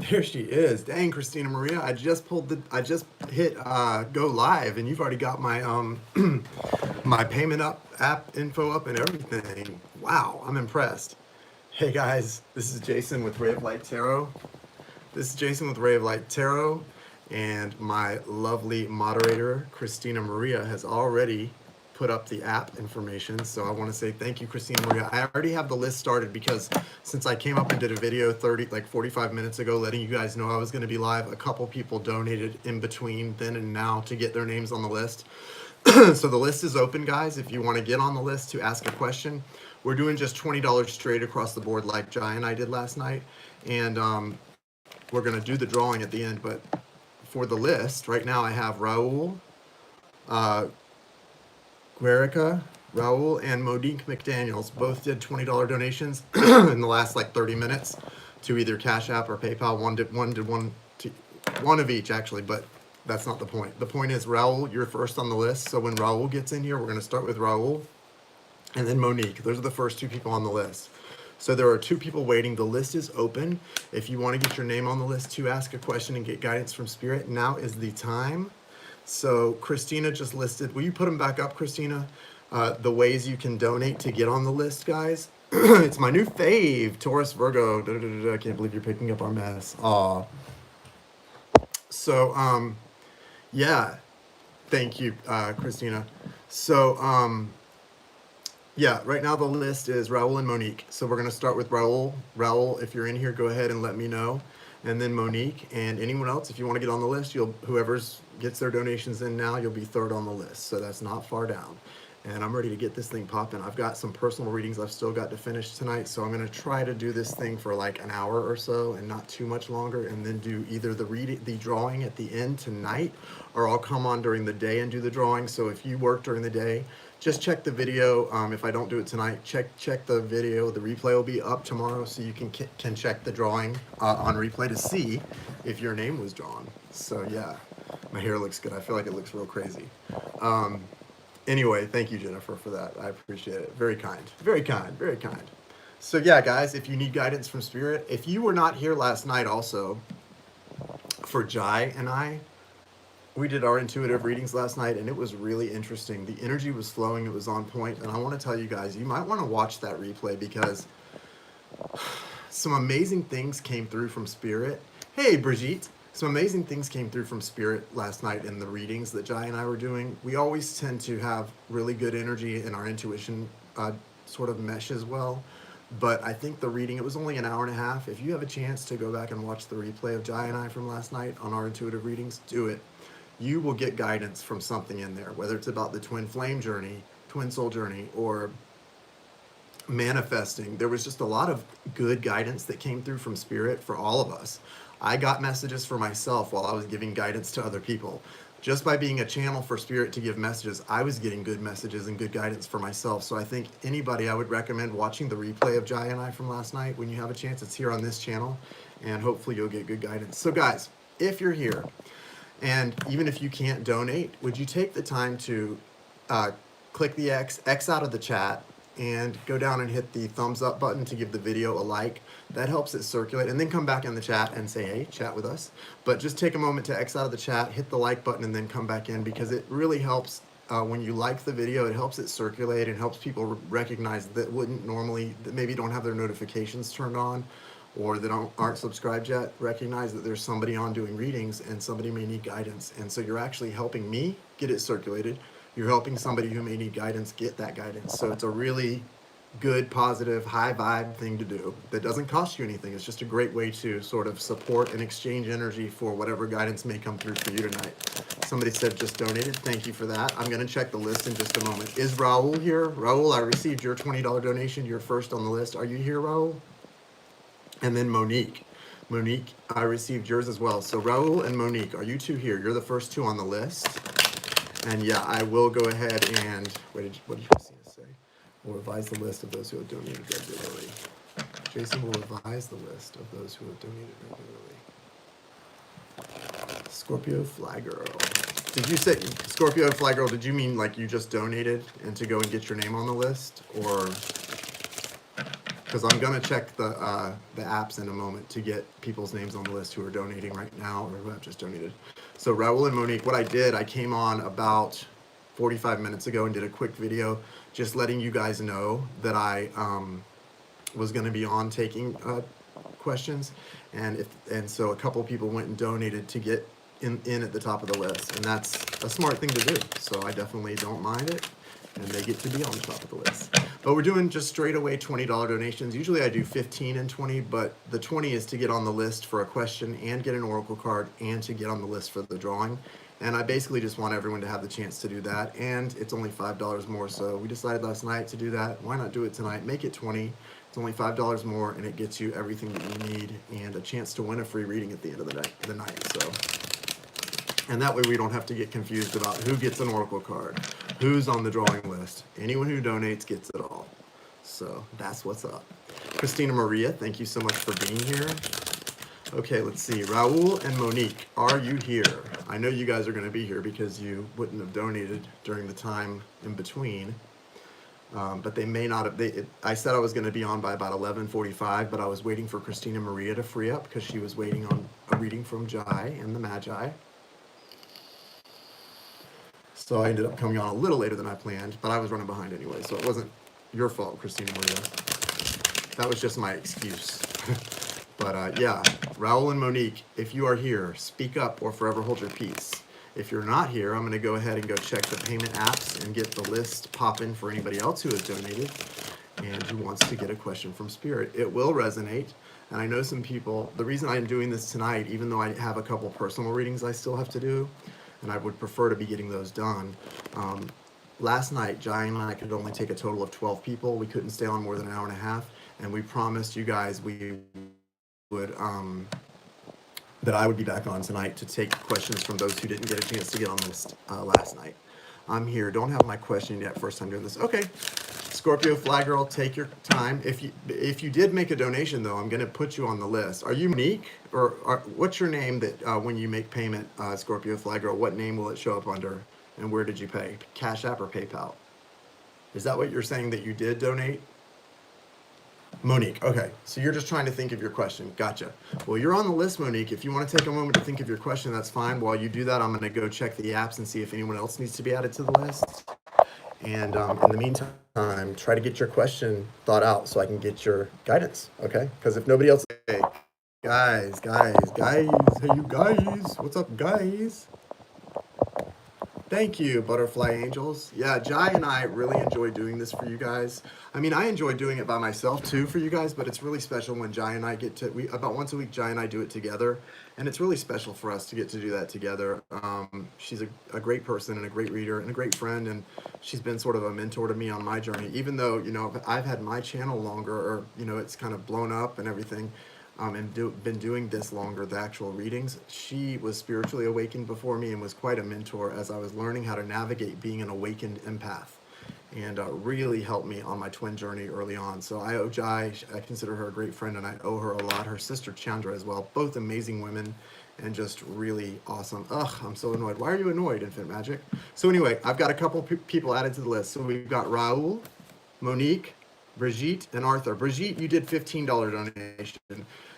Here she is. Dang, Christina Maria, I just hit go live, and you've already got my my payment up app info up and everything. Wow, I'm impressed. Hey guys, this is Jason with Ray of Light Tarot. This is Jason with Ray of Light Tarot, and my lovely moderator, Christina Maria, has already put up the app information. So I want to say thank you, Christina Maria. I already have the list started because since I came up and did a video 45 minutes ago letting you guys know I was going to be live, a couple people donated in between then and now to get their names on the list. So the list is open, guys. If you want to get on the list to ask a question, we're doing just $20 straight across the board like Jai and I did last night. And we're going to do the drawing at the end. But for the list, right now I have Raul, uh, Guerica, Raul, and Monique McDaniels both did $20 donations in the last like 30 minutes to either Cash App or PayPal. One of each actually, but that's not the point. The point is, Raul, you're first on the list. So when Raul gets in here, we're going to start with Raul and then Monique. Those are the first two people on the list. So there are two people waiting. The list is open. If you want to get your name on the list to ask a question and get guidance from Spirit, now is the time. So Christina just listed, will you put them back up, Christina? The ways you can donate to get on the list, guys. It's my new fave, Taurus Virgo. I can't believe you're picking up our mess. Aw. So, yeah, thank you, Christina. So, yeah, right now the list is Raul and Monique. So we're going to start with Raul. Raul, if you're in here, go ahead and let me know. And then Monique and anyone else, if you want to get on the list, whoever's gets their donations in now, you'll be third on the list. So that's not far down. And I'm ready to get this thing popping. I've got some personal readings I've still got to finish tonight. So I'm going to try to do this thing for like an hour or so and not too much longer. And then do either the drawing at the end tonight, or I'll come on during the day and do the drawing. So if you work during the day, just check the video. If I don't do it tonight, check the video. The replay will be up tomorrow, so you can check the drawing on replay to see if your name was drawn. So yeah, my hair looks good. I feel like it looks real crazy. Anyway, thank you, Jennifer, for that. I appreciate it. Very kind. Very kind. Very kind. So yeah, guys, if you need guidance from Spirit, if you were not here last night also, for Jai and I, we did our intuitive readings last night, and it was really interesting. The energy was flowing. It was on point. And I want to tell you guys, you might want to watch that replay because some amazing things came through from Spirit. Hey, Brigitte. Some amazing things came through from Spirit last night in the readings that Jai and I were doing. We always tend to have really good energy, and our intuition sort of meshes well. But I think the reading, it was only an hour and a half. If you have a chance to go back and watch the replay of Jai and I from last night on our intuitive readings, do it. You will get guidance from something in there, whether it's about the twin flame journey, twin soul journey, or manifesting. There was just a lot of good guidance that came through from Spirit for all of us. I got messages for myself while I was giving guidance to other people. Just by being a channel for Spirit to give messages, I was getting good messages and good guidance for myself. So I think anybody, I would recommend watching the replay of Jai and I from last night when you have a chance. It's here on this channel, and hopefully you'll get good guidance. So guys, if you're here, and even if you can't donate, would you take the time to click the X out of the chat, and go down and hit the thumbs up button to give the video a like. That helps it circulate, and then come back in the chat and say, hey, chat with us. But just take a moment to X out of the chat, hit the like button, and then come back in, because it really helps when you like the video. It helps it circulate and helps people recognize that wouldn't normally, that maybe don't have their notifications turned on, or that aren't subscribed yet, recognize that there's somebody on doing readings and somebody may need guidance. And so you're actually helping me get it circulated. You're helping somebody who may need guidance get that guidance. So it's a really good, positive, high vibe thing to do that doesn't cost you anything. It's just a great way to sort of support and exchange energy for whatever guidance may come through for you tonight. Somebody said just donated. Thank you for that. I'm going to check the list in just a moment. Is Raul here? Raul, I received your $20 donation. You're first on the list. Are you here, Raul? And then Monique. Monique, I received yours as well. So Raul and Monique, are you two here? You're the first two on the list. And yeah, I will go ahead and, what did you say? We'll revise the list of those who have donated regularly. Jason will revise the list of those who have donated regularly. Scorpio Fly Girl. Did you say, Scorpio Fly Girl, did you mean like you just donated and to go and get your name on the list? Or because I'm gonna check the apps in a moment to get people's names on the list who are donating right now or who have just donated. So Raul and Monique, what I did, I came on about 45 minutes ago and did a quick video just letting you guys know that I was going to be on taking questions, and so a couple people went and donated to get in at the top of the list, and that's a smart thing to do. So I definitely don't mind it, and they get to be on the top of the list. But we're doing just straight away $20 donations. Usually I do 15 and 20, but the 20 is to get on the list for a question and get an oracle card and to get on the list for the drawing. And I basically just want everyone to have the chance to do that. And it's only $5 more. So we decided last night to do that. Why not do it tonight? Make it 20. It's only $5 more, and it gets you everything that you need and a chance to win a free reading at the end of the night. So, and that way we don't have to get confused about who gets an oracle card, who's on the drawing list. Anyone who donates gets it all. So that's what's up. Christina Maria, thank you so much for being here. Okay, let's see. Raul and Monique, are you here? I know you guys are going to be here because you wouldn't have donated during the time in between. But they may not have. I said I was going to be on by about 11:45, but I was waiting for Christina Maria to free up because she was waiting on a reading from Jai and the Magi. So I ended up coming on a little later than I planned, but I was running behind anyway, so it wasn't your fault, Christina Maria. That was just my excuse. But yeah, Raul and Monique, if you are here, speak up or forever hold your peace. If you're not here, I'm going to go ahead and go check the payment apps and get the list popping for anybody else who has donated and who wants to get a question from Spirit. It will resonate. And I know some people, the reason I'm doing this tonight, even though I have a couple personal readings I still have to do, and I would prefer to be getting those done. Last night, Jai and I could only take a total of 12 people. We couldn't stay on more than an hour and a half. And we promised you guys we would, that I would be back on tonight to take questions from those who didn't get a chance to get on the list last night. I'm here. Don't have my question yet. First time doing this. Okay. Scorpio Fly Girl, take your time. If you did make a donation, though, I'm going to put you on the list. Are you Monique? Or what's your name that when you make payment, Scorpio Fly Girl, what name will it show up under? And where did you pay? Cash App or PayPal? Is that what you're saying that you did donate? Monique, okay. So you're just trying to think of your question. Gotcha. Well, you're on the list, Monique. If you want to take a moment to think of your question, that's fine. While you do that, I'm going to go check the apps and see if anyone else needs to be added to the list. And in the meantime, try to get your question thought out so I can get your guidance, okay? Because if nobody else, hey, guys, hey, you guys, what's up, guys? Thank you, Butterfly Angels. Yeah, Jai and I really enjoy doing this for you guys. I mean, I enjoy doing it by myself too for you guys, but it's really special when Jai and I get to, about once a week, Jai and I do it together. And it's really special for us to get to do that together. She's a great person and a great reader and a great friend. And she's been sort of a mentor to me on my journey, even though, you know, I've had my channel longer or, you know, it's kind of blown up and everything. And been doing this longer, the actual readings. She was spiritually awakened before me and was quite a mentor as I was learning how to navigate being an awakened empath, and really helped me on my twin journey early on. So I owe Jai, I consider her a great friend, and I owe her a lot. Her sister Chandra as well, both amazing women and just really awesome. Ugh, I'm so annoyed. Why are you annoyed, Infinite Magic? So anyway, I've got a couple people added to the list. So we've got Raul, Monique, Brigitte, and Arthur. Brigitte, you did $15 donation,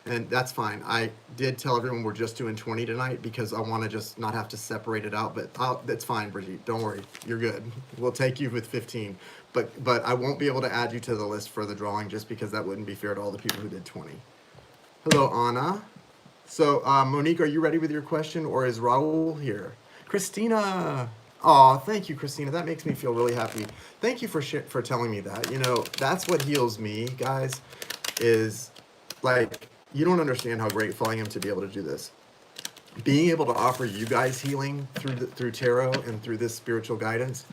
and that's fine. I did tell everyone we're just doing 20 tonight because I want to just not have to separate it out, but that's fine, Brigitte. Don't worry. You're good. We'll take you with 15, but I won't be able to add you to the list for the drawing just because that wouldn't be fair to all the people who did 20. Hello, Anna. So, Monique, are you ready with your question, or is Raul here? Christina. Oh, thank you, Christina. That makes me feel really happy. Thank you for telling me that. You know, that's what heals me, guys, is like, you don't understand how grateful I am to be able to do this. Being able to offer you guys healing through tarot and through this spiritual guidance,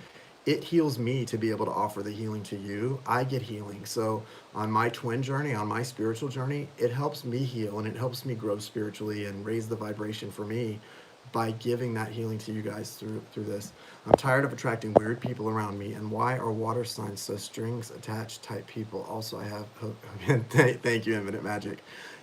it heals me to be able to offer the healing to you. I get healing. So on my twin journey, on my spiritual journey, it helps me heal and it helps me grow spiritually and raise the vibration for me by giving that healing to you guys through this. I'm tired of attracting weird people around me, and why are water signs so strings attached type people? Also, I have hope. Thank you, Infinite Magic.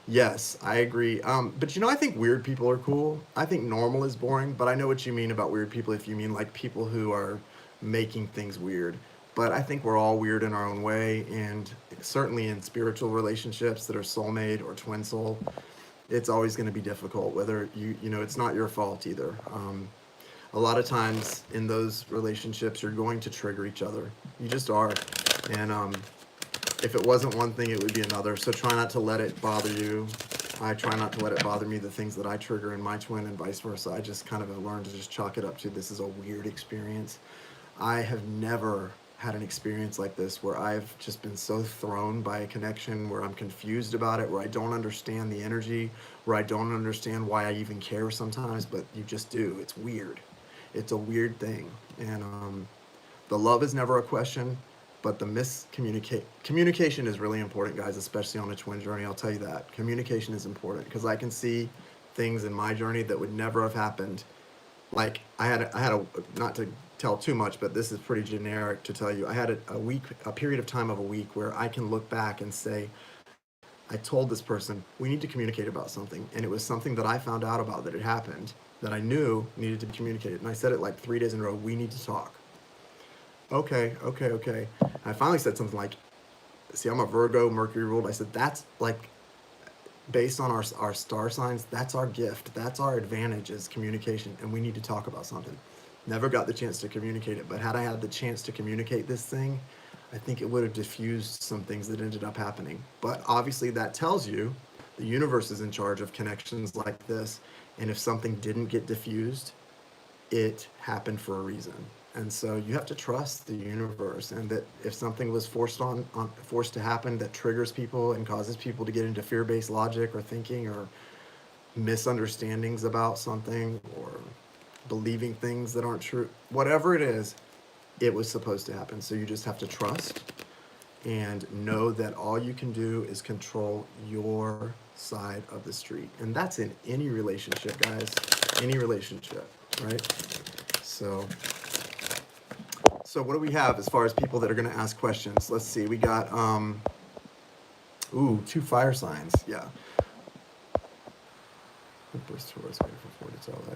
Yes, I agree. But you know, I think weird people are cool. I think normal is boring, but I know what you mean about weird people if you mean like people who are making things weird. but I think we're all weird in our own way, and certainly in spiritual relationships that are soulmate or twin soul, it's always going to be difficult. Whether it's not your fault either. A lot of times in those relationships, you're going to trigger each other. You just are, and if it wasn't one thing, it would be another. So try not to let it bother you. I try not to let it bother me, the things that I trigger in my twin and vice versa. I just kind of have learned to just chalk it up to, this is a weird experience. I have never had an experience like this where I've just been so thrown by a connection, where I'm confused about it, where I don't understand the energy, where I don't understand why I even care sometimes, but you just do. It's weird. It's a weird thing. And the love is never a question, but the communication is really important, guys, especially on a twin journey. I'll tell you that. Communication is important, because I can see things in my journey that would never have happened. Like I had a not to tell too much, but this is pretty generic to tell you. I had a period of time of a week where I can look back and say, I told this person, we need to communicate about something. And it was something that I found out about that had happened, that I knew needed to be communicated. And I said it like 3 days in a row, we need to talk. Okay. And I finally said something like, see, I'm a Virgo, Mercury ruled. I said, that's like, based on our star signs, that's our gift. That's our advantage, is communication. And we need to talk about something. Never got the chance to communicate it. But had I had the chance to communicate this thing, I think it would have diffused some things that ended up happening. But obviously that tells you the universe is in charge of connections like this. And if something didn't get diffused, it happened for a reason. And so you have to trust the universe, and that if something was forced to happen that triggers people and causes people to get into fear-based logic or thinking or misunderstandings about something or believing things that aren't true, whatever it is, it was supposed to happen. So you just have to trust and know that all you can do is control your side of the street. And that's in any relationship, guys, any relationship, right? So what do we have as far as people that are going to ask questions? Let's see. We got, 2 fire signs. Yeah.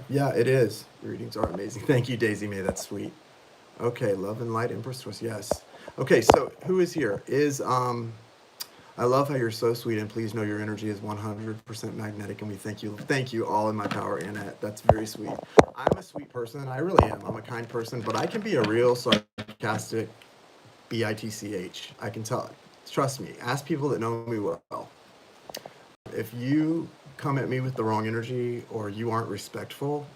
Yeah, it is. Your readings are amazing. Thank you, Daisy May. That's sweet. Okay. Love and light, Empress Taurus. Yes. Okay. So who is here? I love how you're so sweet, and please know your energy is 100% magnetic, and we thank you all in my power, Annette. That's very sweet. I'm a sweet person. I really am. I'm a kind person, but I can be a real sarcastic bitch. I can tell. Trust me. Ask people that know me well. If you come at me with the wrong energy or you aren't respectful,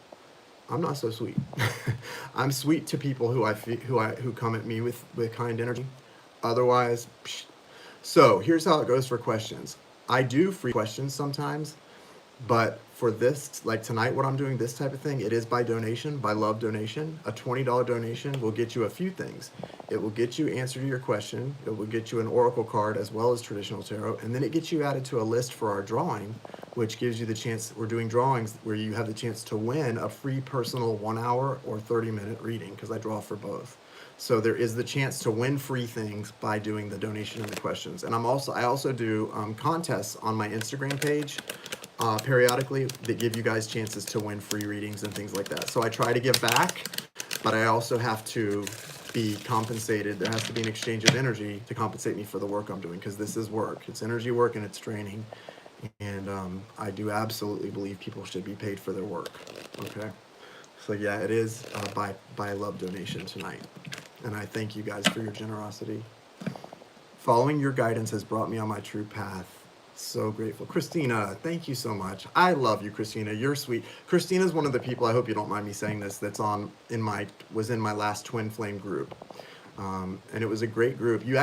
I'm not so sweet. I'm sweet to people who come at me with kind energy. Otherwise, psh. So here's how it goes for questions. I do free questions sometimes, but for this, like tonight, what I'm doing, this type of thing, it is by donation, by love donation. A $20 donation will get you a few things. It will get you answer to your question. It will get you an oracle card as well as traditional tarot. And then it gets you added to a list for our drawing, which gives you the chance, we're doing drawings where you have the chance to win a free personal 1 hour or 30-minute reading, because I draw for both. So there is the chance to win free things by doing the donation and the questions. And I also do contests on my Instagram page periodically that give you guys chances to win free readings and things like that. So I try to give back, but I also have to be compensated. There has to be an exchange of energy to compensate me for the work I'm doing, because this is work. It's energy work and it's training. And I do absolutely believe people should be paid for their work. Okay. So yeah, it is by love donation tonight. And I thank you guys for your generosity. Following your guidance has brought me on my true path. So grateful. Christina, thank you so much. I love you, Christina. You're sweet. Christina's one of the people, I hope you don't mind me saying this, that's was in my last Twin Flame group. And it was a great group. You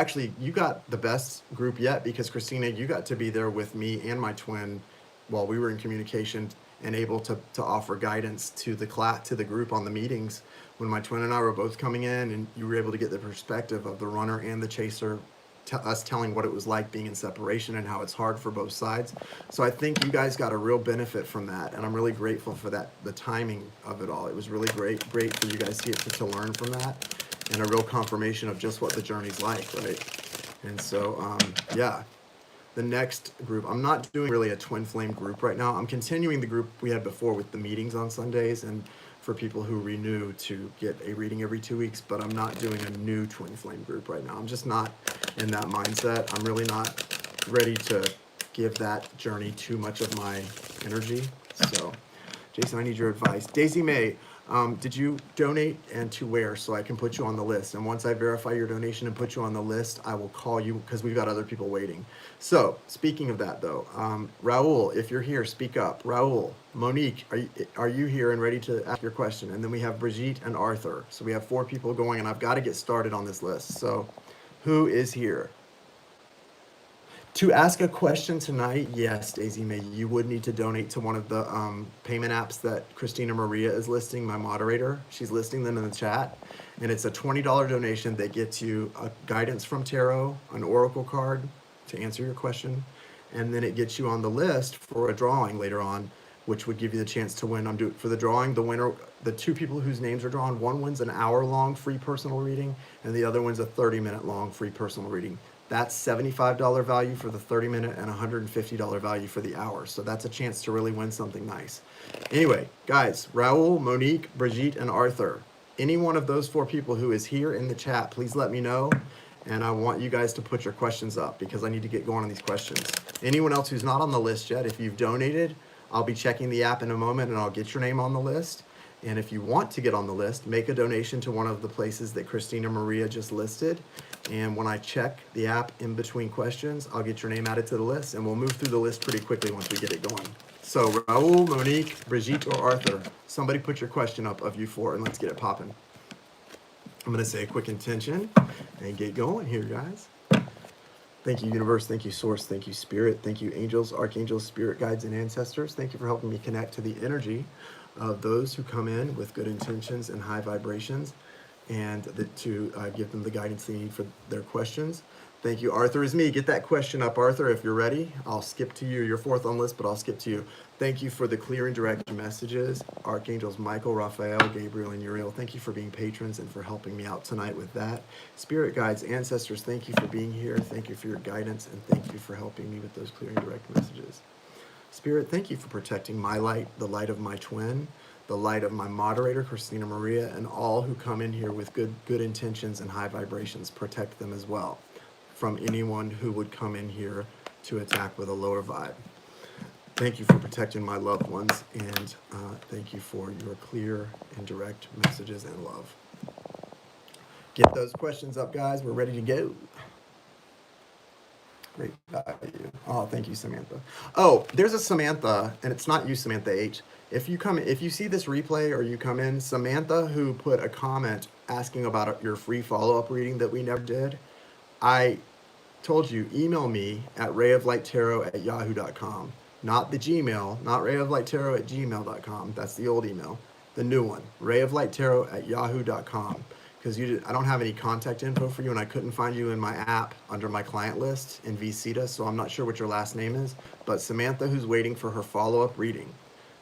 got the best group yet, because Christina, you got to be there with me and my twin while we were in communication and able to offer guidance to the group on the meetings when my twin and I were both coming in, and you were able to get the perspective of the runner and the chaser, us telling what it was like being in separation and how it's hard for both sides. So I think you guys got a real benefit from that, and I'm really grateful for that, the timing of it all. It was really great for you guys to learn from that, and a real confirmation of just what the journey's like, right? And so, yeah. The next group, I'm not doing really a Twin Flame group right now. I'm continuing the group we had before with the meetings on Sundays, and for people who renew to get a reading every 2 weeks, but I'm not doing a new twin flame group right now. I'm just not in that mindset. I'm really not ready to give that journey too much of my energy. So, Jason, I need your advice. Daisy May, did you donate and to where so I can put you on the list? And once I verify your donation and put you on the list, I will call you because we've got other people waiting. So speaking of that though, Raul, if you're here, speak up. Raul, Monique, are you here and ready to ask your question? And then we have Brigitte and Arthur. So we have 4 people going and I've got to get started on this list. So who is here? To ask a question tonight, yes, Daisy May, you would need to donate to one of the payment apps that Christina Maria is listing, my moderator. She's listing them in the chat. And it's a $20 donation that gets you a guidance from tarot, an oracle card to answer your question. And then it gets you on the list for a drawing later on, which would give you the chance to win. For the drawing, the winner, the 2 people whose names are drawn, one wins an hour-long free personal reading, and the other wins a 30-minute long free personal reading. That's $75 value for the 30-minute and $150 value for the hour. So that's a chance to really win something nice. Anyway, guys, Raul, Monique, Brigitte, and Arthur. Any one of those 4 people who is here in the chat, please let me know. And I want you guys to put your questions up because I need to get going on these questions. Anyone else who's not on the list yet, if you've donated, I'll be checking the app in a moment and I'll get your name on the list. And if you want to get on the list, make a donation to one of the places that Christina Maria just listed. And when I check the app in between questions, I'll get your name added to the list and we'll move through the list pretty quickly once we get it going. So Raul, Monique, Brigitte, or Arthur, somebody put your question up of you 4 and let's get it popping. I'm going to say a quick intention and get going here, guys. Thank you, universe. Thank you, source. Thank you, spirit. Thank you, angels, archangels, spirit guides, and ancestors. Thank you for helping me connect to the energy of those who come in with good intentions and high vibrations, and to give them the guidance they need for their questions. Thank you. Arthur is me. Get that question up, Arthur, if you're ready. I'll skip to you. You're 4th on the list, but I'll skip to you. Thank you for the clear and direct messages. Archangels Michael, Raphael, Gabriel, and Uriel, thank you for being patrons and for helping me out tonight with that. Spirit guides, ancestors, thank you for being here. Thank you for your guidance, and thank you for helping me with those clear and direct messages. Spirit, thank you for protecting my light, the light of my twin, the light of my moderator, Christina Maria, and all who come in here with good intentions and high vibrations. Protect them as well from anyone who would come in here to attack with a lower vibe. Thank you for protecting my loved ones, and thank you for your clear and direct messages and love. Get those questions up, guys. We're ready to go. Great value. Oh, thank you, Samantha. Oh, there's a Samantha, and it's not you, Samantha H. If you see this replay or you come in, Samantha, who put a comment asking about your free follow-up reading that we never did, I told you, email me at rayoflighttarot@yahoo.com. Not the Gmail, not rayoflighttarot@gmail.com. That's the old email. The new one, rayoflighttarot@yahoo.com. Because I don't have any contact info for you, and I couldn't find you in my app under my client list in VCita, so I'm not sure what your last name is. But Samantha, who's waiting for her follow-up reading,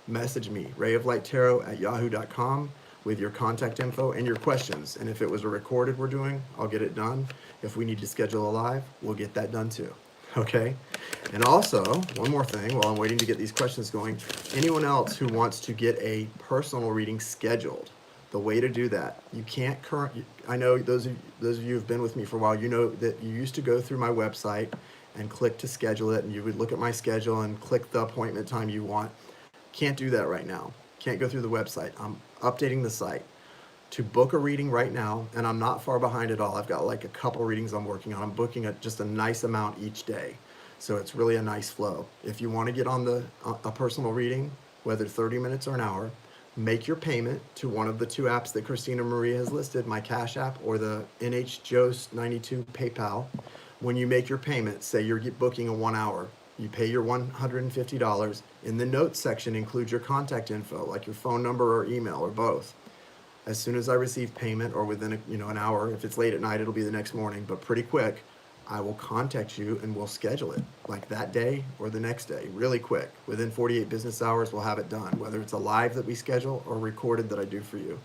message me, rayoflighttarot@yahoo.com, with your contact info and your questions. And if it was a recorded we're doing, I'll get it done. If we need to schedule a live, we'll get that done too. Okay? And also, one more thing while I'm waiting to get these questions going, anyone else who wants to get a personal reading scheduled, the way to do that, you can't I know those of you who've been with me for a while, you know that you used to go through my website and click to schedule it, and you would look at my schedule and click the appointment time you want. Can't do that right now. Can't go through the website. I'm updating the site to book a reading right now, and I'm not far behind at all. I've got like a couple readings I'm working on. I'm booking just a nice amount each day, so it's really a nice flow. If you want to get on a personal reading, whether 30 minutes or an hour, make your payment to one of the 2 apps that Christina Maria has listed, my Cash App or the NHJOS92 PayPal. When you make your payment, say you're booking a 1 hour, you pay your $150. In the notes section, include your contact info, like your phone number or email or both. As soon as I receive payment, or within an hour, if it's late at night, it'll be the next morning, but pretty quick, I will contact you and we'll schedule it, like that day or the next day, really quick. Within 48 business hours, we'll have it done, whether it's a live that we schedule or recorded that I do for you.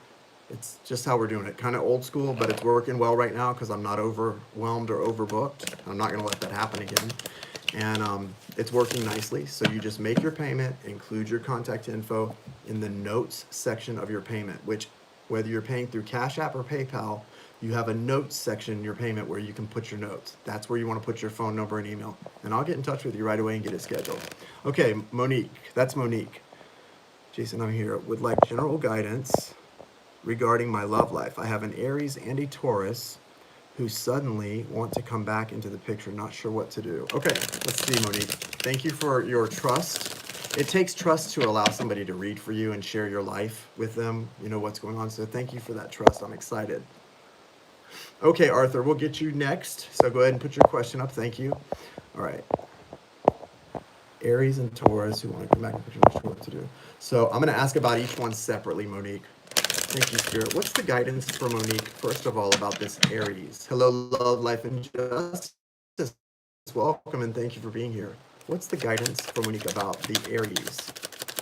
It's just how we're doing it. Kind of old school, but it's working well right now because I'm not overwhelmed or overbooked. I'm not going to let that happen again. and it's working nicely. So you just make your payment, include your contact info in the notes section of your payment, which whether you're paying through Cash App or PayPal, you have a notes section in your payment where you can put your notes. That's where you want to put your phone number and email. And I'll get in touch with you right away and get it scheduled. Okay, Monique, that's Monique. Jason, I'm here. Would like general guidance regarding my love life. I have an Aries and a Taurus who suddenly want to come back into the picture. Not sure what to do. Okay, let's see, Monique. Thank you for your trust. It takes trust to allow somebody to read for you and share your life with them. You know what's going on. So thank you for that trust. I'm excited. Okay, Arthur, we'll get you next. So go ahead and put your question up. Thank you. All right. Aries and Taurus who want to come back and picture. Not sure what to do. So I'm going to ask about each one separately, Monique. Thank you, Spirit. What's the guidance for Monique, first of all, about this Aries? Hello, love, life, and justice. Welcome, and thank you for being here. What's the guidance for Monique about the Aries?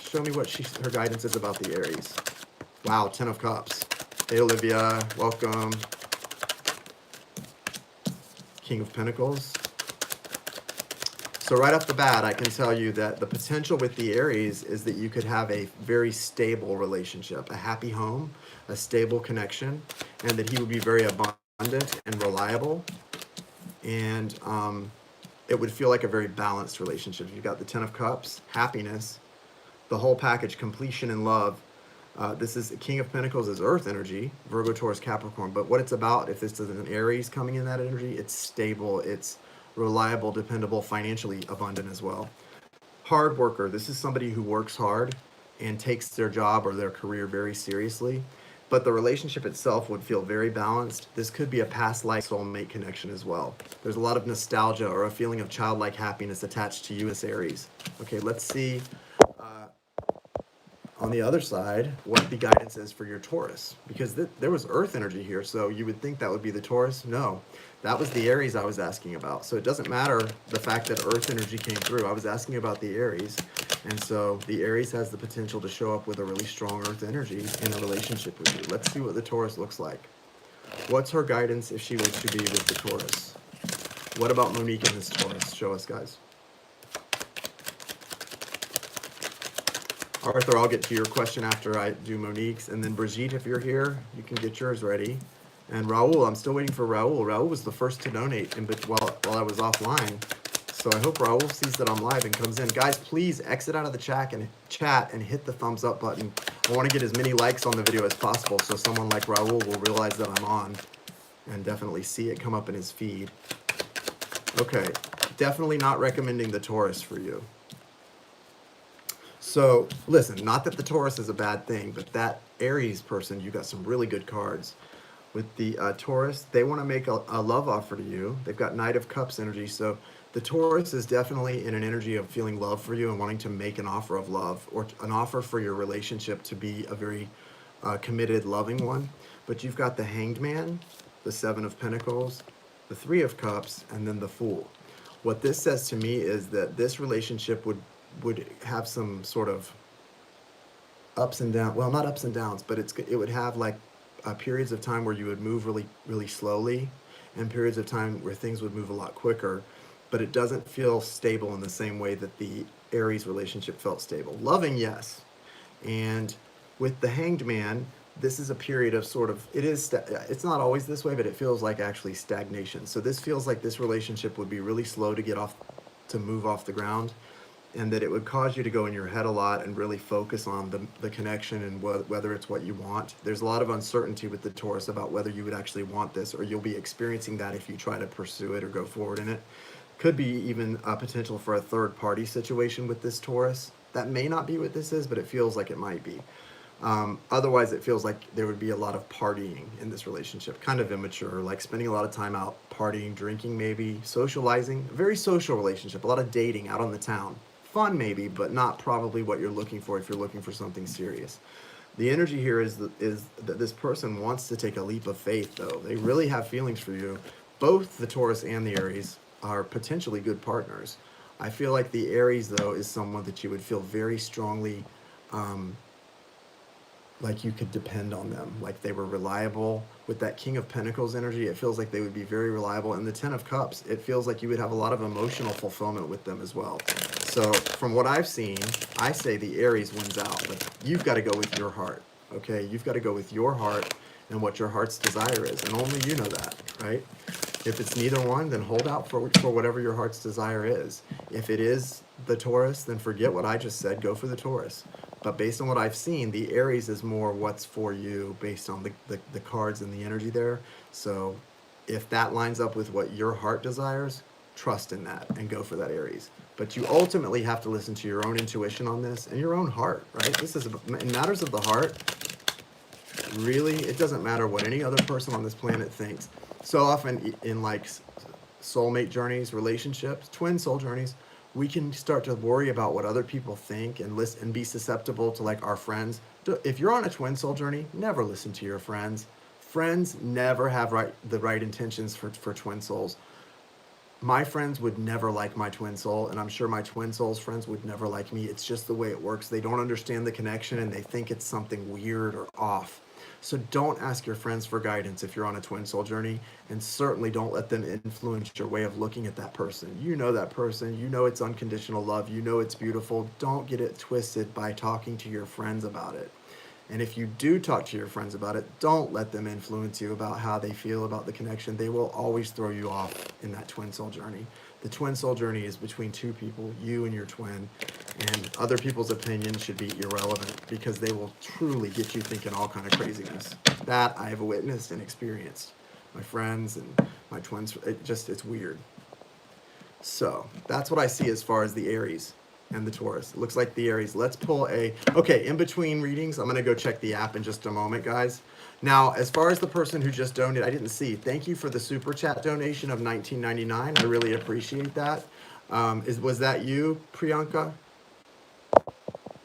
Show me what her guidance is about the Aries. Wow, 10 of Cups. Hey, Olivia, welcome. King of Pentacles. So right off the bat, I can tell you that the potential with the Aries is that you could have a very stable relationship, a happy home, a stable connection, and that he would be very abundant and reliable. And it would feel like a very balanced relationship. You've got the 10 of Cups, happiness, the whole package, completion and love. This is King of Pentacles is Earth energy, Virgo, Taurus, Capricorn. But what it's about, if this is an Aries coming in that energy, it's stable, it's reliable, dependable, financially abundant as well. Hard worker. This is somebody who works hard and takes their job or their career very seriously. But the relationship itself would feel very balanced. This could be a past life soulmate connection as well. There's a lot of nostalgia or a feeling of childlike happiness attached to you as Aries. Okay, let's see on the other side what the guidance is for your Taurus, because there was Earth energy here, so you would think that would be the Taurus. No, that was the Aries I was asking about. So it doesn't matter the fact that Earth energy came through. I was asking about the Aries, and so the Aries has the potential to show up with a really strong Earth energy in a relationship with you. Let's see what the Taurus looks like. What's her guidance if she was to be with the Taurus? What about Monique and this Taurus? Show us, guys. Arthur, I'll get to your question after I do Monique's. And then Brigitte, if you're here, you can get yours ready. And Raul, I'm still waiting for Raul. Raul was the first to donate while I was offline. So I hope Raul sees that I'm live and comes in. Guys, please exit out of the chat and hit the thumbs up button. I want to get as many likes on the video as possible so someone like Raul will realize that I'm on and definitely see it come up in his feed. Okay, definitely not recommending the Taurus for you. So listen, not that the Taurus is a bad thing, but that Aries person, you got some really good cards. With the Taurus, they want to make a love offer to you. They've got Knight of Cups energy. So the Taurus is definitely in an energy of feeling love for you and wanting to make an offer of love or an offer for your relationship to be a very committed, loving one. But you've got the Hanged Man, the Seven of Pentacles, the Three of Cups, and then the Fool. What this says to me is that this relationship would have some sort of ups and downs. Well, not ups and downs, but it would have like periods of time where you would move really, really slowly and periods of time where things would move a lot quicker, but it doesn't feel stable in the same way that the Aries relationship felt stable. Loving, yes. And with the Hanged Man, this is a period of sort of, it's not always this way, but it feels like actually stagnation. So this feels like this relationship would be really slow to move off the ground, and that it would cause you to go in your head a lot and really focus on the connection and whether it's what you want. There's a lot of uncertainty with the Taurus about whether you would actually want this, or you'll be experiencing that if you try to pursue it or go forward in it. Could be even a potential for a third party situation with this Taurus. That may not be what this is, but it feels like it might be. Otherwise, it feels like there would be a lot of partying in this relationship, kind of immature, like spending a lot of time out partying, drinking, maybe socializing. A very social relationship, a lot of dating out on the town. Fun maybe, but not probably what you're looking for if you're looking for something serious. The energy here is that this person wants to take a leap of faith, though. They really have feelings for you. Both the Taurus and the Aries are potentially good partners. I feel like the Aries, though, is someone that you would feel very strongly like you could depend on them, like they were reliable, with that King of Pentacles energy, it feels like they would be very reliable. And the Ten of Cups, it feels like you would have a lot of emotional fulfillment with them as well. So from what I've seen, I say the Aries wins out. Like, you've got to go with your heart, okay? You've got to go with your heart and what your heart's desire is. And only you know that, right? If it's neither one, then hold out for whatever your heart's desire is. If it is the Taurus, then forget what I just said. Go for the Taurus. But based on what I've seen, the Aries is more what's for you based on the cards and the energy there. So if that lines up with what your heart desires, trust in that and go for that Aries. But you ultimately have to listen to your own intuition on this and your own heart, right? This is, in matters of the heart, really, it doesn't matter what any other person on this planet thinks. So often in like soulmate journeys, relationships, twin soul journeys, we can start to worry about what other people think and listen and be susceptible to like our friends. If you're on a twin soul journey, never listen to your friends. Friends never have the right intentions for twin souls. My friends would never like my twin soul, and I'm sure my twin soul's friends would never like me. It's just the way it works. They don't understand the connection and they think it's something weird or off. So don't ask your friends for guidance if you're on a twin soul journey, and certainly don't let them influence your way of looking at that person. You know that person, you know it's unconditional love, you know it's beautiful. Don't get it twisted by talking to your friends about it. And if you do talk to your friends about it, don't let them influence you about how they feel about the connection. They will always throw you off in that twin soul journey. The twin soul journey is between two people, you and your twin, and other people's opinions should be irrelevant because they will truly get you thinking all kind of craziness. That I have witnessed and experienced. My friends and my twins, it's weird. So that's what I see as far as the Aries and the Taurus. It looks like the Aries. Let's pull okay, in between readings, I'm going to go check the app in just a moment, guys. Now, as far as the person who just donated, I didn't see. Thank you for the super chat donation of $19.99. I really appreciate that. Was that you, Priyanka?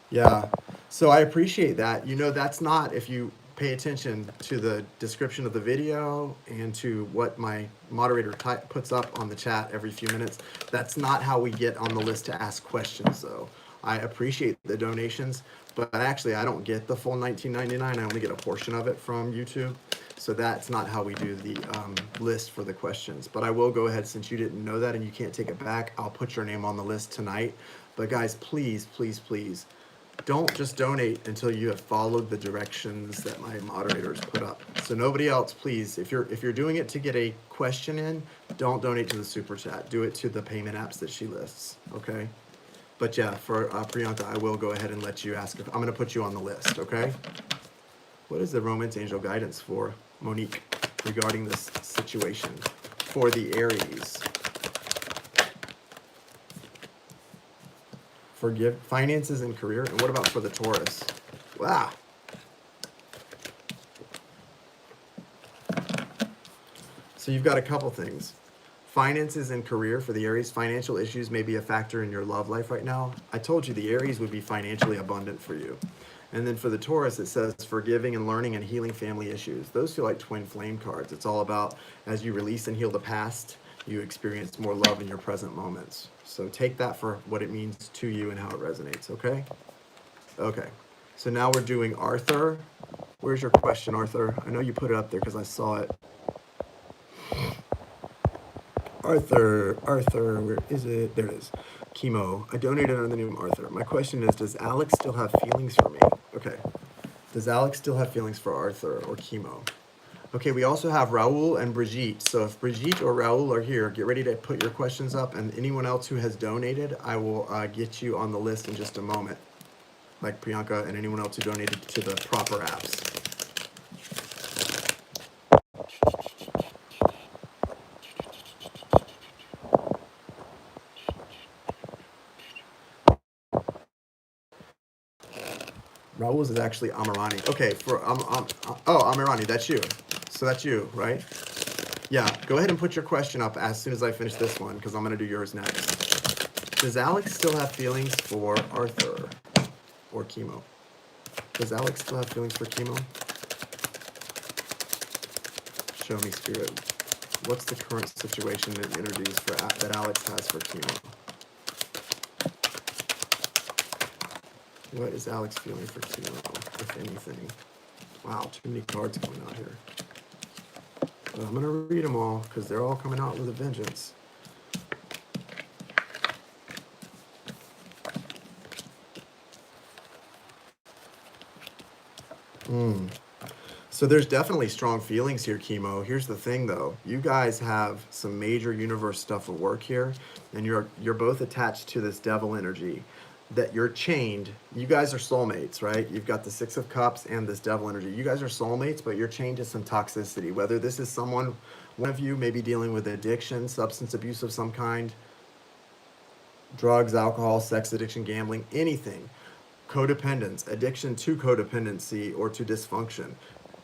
Yeah. So I appreciate that. You know, that's not, if you pay attention to the description of the video and to what my moderator puts up on the chat every few minutes, that's not how we get on the list to ask questions, though. I appreciate the donations, but actually I don't get the full $19.99. I only get a portion of it from YouTube. So that's not how we do the list for the questions. But I will go ahead, since you didn't know that and you can't take it back, I'll put your name on the list tonight. But guys, please, please, please, don't just donate until you have followed the directions that my moderators put up. So nobody else, please, if you're doing it to get a question in, don't donate to the super chat. Do it to the payment apps that she lists, okay? But yeah, for Priyanka, I will go ahead and let you ask. I'm going to put you on the list, okay? What is the Romance Angel guidance for Monique regarding this situation for the Aries? Forgive finances and career. And what about for the Taurus? Wow. So you've got a couple things. Finances and career for the Aries. Financial issues may be a factor in your love life right now. I told you the Aries would be financially abundant for you. And then for the Taurus, it says forgiving and learning and healing family issues. Those feel like twin flame cards. It's all about, as you release and heal the past, you experience more love in your present moments. So take that for what it means to you and how it resonates, okay? Okay. So now we're doing Arthur. Where's your question, Arthur? I know you put it up there because I saw it. Arthur, where is it? There it is. Chemo. I donated under the name Arthur. My question is, does Alex still have feelings for me? Okay. Does Alex still have feelings for Arthur or Chemo? Okay, we also have Raul and Brigitte. So if Brigitte or Raul are here, get ready to put your questions up. And anyone else who has donated, I will get you on the list in just a moment. Like Priyanka and anyone else who donated to the proper apps. Raul's is actually Amirani. Okay, for Amirani, that's you. So that's you, right? Yeah, go ahead and put your question up as soon as I finish this one, because I'm going to do yours next. Does Alex still have feelings for Arthur or Chemo? Does Alex still have feelings for Chemo? Show me, Spirit. What's the current situation and energies that Alex has for Chemo? What is Alex feeling for Chemo, if anything? Wow, too many cards going out here. But I'm going to read them all because they're all coming out with a vengeance. So there's definitely strong feelings here, Chemo. Here's the thing, though. You guys have some major universe stuff at work here, and you're both attached to this devil energy. That you're chained. You guys are soulmates, right? You've got the Six of Cups and this devil energy. You guys are soulmates, but you're chained to some toxicity. Whether this is someone, one of you may be dealing with addiction, substance abuse of some kind, drugs, alcohol, sex addiction, gambling, anything. Codependence, addiction to codependency or to dysfunction,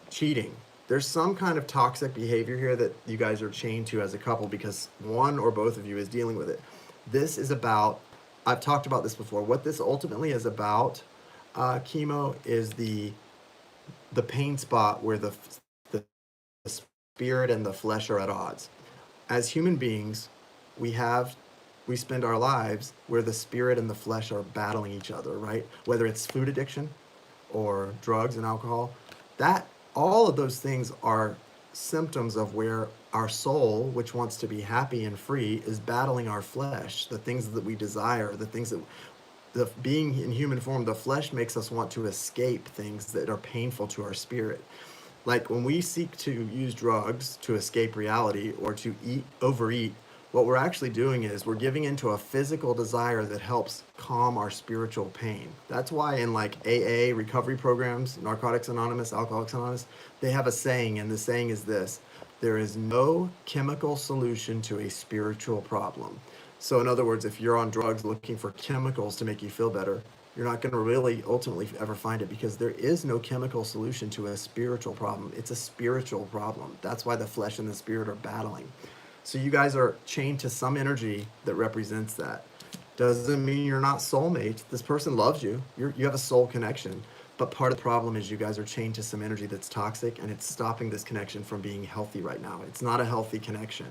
cheating. There's some kind of toxic behavior here that you guys are chained to as a couple because one or both of you is dealing with it. This is about, I've talked about this before, what this ultimately is about, Chemo, is the pain spot where the spirit and the flesh are at odds. As human beings, we spend our lives where the spirit and the flesh are battling each other, right? Whether it's food addiction or drugs and alcohol, that all of those things are symptoms of where our soul, which wants to be happy and free, is battling our flesh, the things that we desire, the things that being in human form, the flesh makes us want to escape things that are painful to our spirit. Like when we seek to use drugs to escape reality or to overeat, what we're actually doing is we're giving into a physical desire that helps calm our spiritual pain. That's why in like AA recovery programs, Narcotics Anonymous, Alcoholics Anonymous, they have a saying, and the saying is this: there is no chemical solution to a spiritual problem. So in other words, if you're on drugs looking for chemicals to make you feel better, you're not going to really ultimately ever find it, because there is no chemical solution to a spiritual problem. It's a spiritual problem. That's why the flesh and the spirit are battling. So you guys are chained to some energy that represents that. Doesn't mean you're not soulmates. This person loves you. You have a soul connection. But part of the problem is you guys are chained to some energy that's toxic, and it's stopping this connection from being healthy right now. It's not a healthy connection.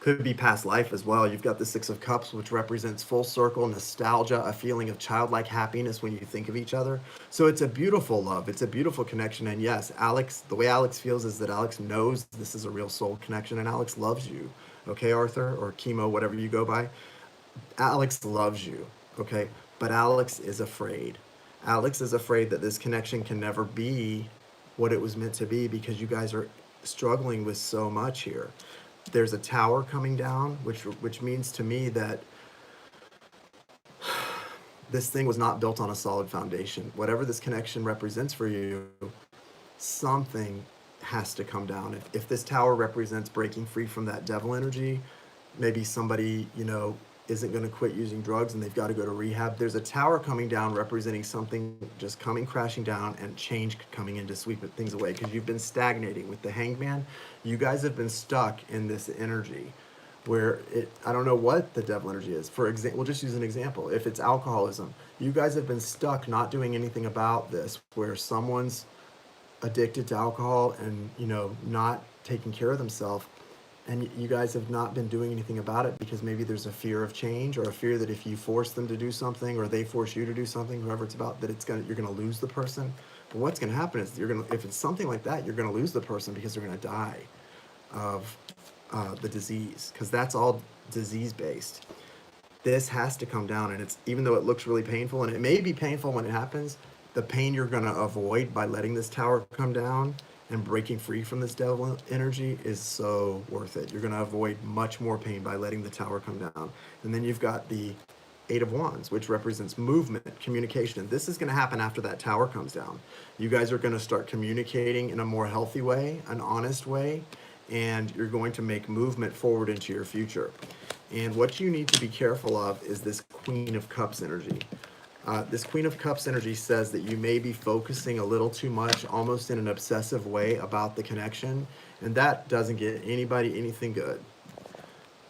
Could be past life as well. You've got the Six of Cups, which represents full circle nostalgia, a feeling of childlike happiness when you think of each other. So it's a beautiful love. It's a beautiful connection. And yes, Alex, the way Alex feels is that Alex knows this is a real soul connection, and Alex loves you. Okay, Arthur, or Chemo, whatever you go by. Alex loves you. Okay, but Alex is afraid. Alex is afraid that this connection can never be what it was meant to be, because you guys are struggling with so much here. There's a tower coming down, which means to me that this thing was not built on a solid foundation. Whatever this connection represents for you, something has to come down. If this tower represents breaking free from that devil energy, maybe somebody, isn't going to quit using drugs and they've got to go to rehab. There's a tower coming down representing something just coming crashing down, and change coming in to sweep things away, because you've been stagnating with the Hangman. You guys have been stuck in this energy where I don't know what the devil energy is. For example, we'll just use an example. If it's alcoholism, you guys have been stuck not doing anything about this, where someone's addicted to alcohol and, not taking care of themselves. And you guys have not been doing anything about it because maybe there's a fear of change, or a fear that if you force them to do something, or they force you to do something, whoever it's about, that you're gonna lose the person. But what's gonna happen is if it's something like that, you're gonna lose the person because they're gonna die of the disease, because that's all disease based. This has to come down, and it's, even though it looks really painful, and it may be painful when it happens, the pain you're gonna avoid by letting this tower come down and breaking free from this devil energy is so worth it. You're going to avoid much more pain by letting the tower come down. And then you've got the Eight of Wands, which represents movement, communication. This is going to happen after that tower comes down. You guys are going to start communicating in a more healthy way, an honest way, and you're going to make movement forward into your future. And what you need to be careful of is this Queen of Cups energy. This Queen of Cups energy says that you may be focusing a little too much, almost in an obsessive way, about the connection, and that doesn't get anybody anything good.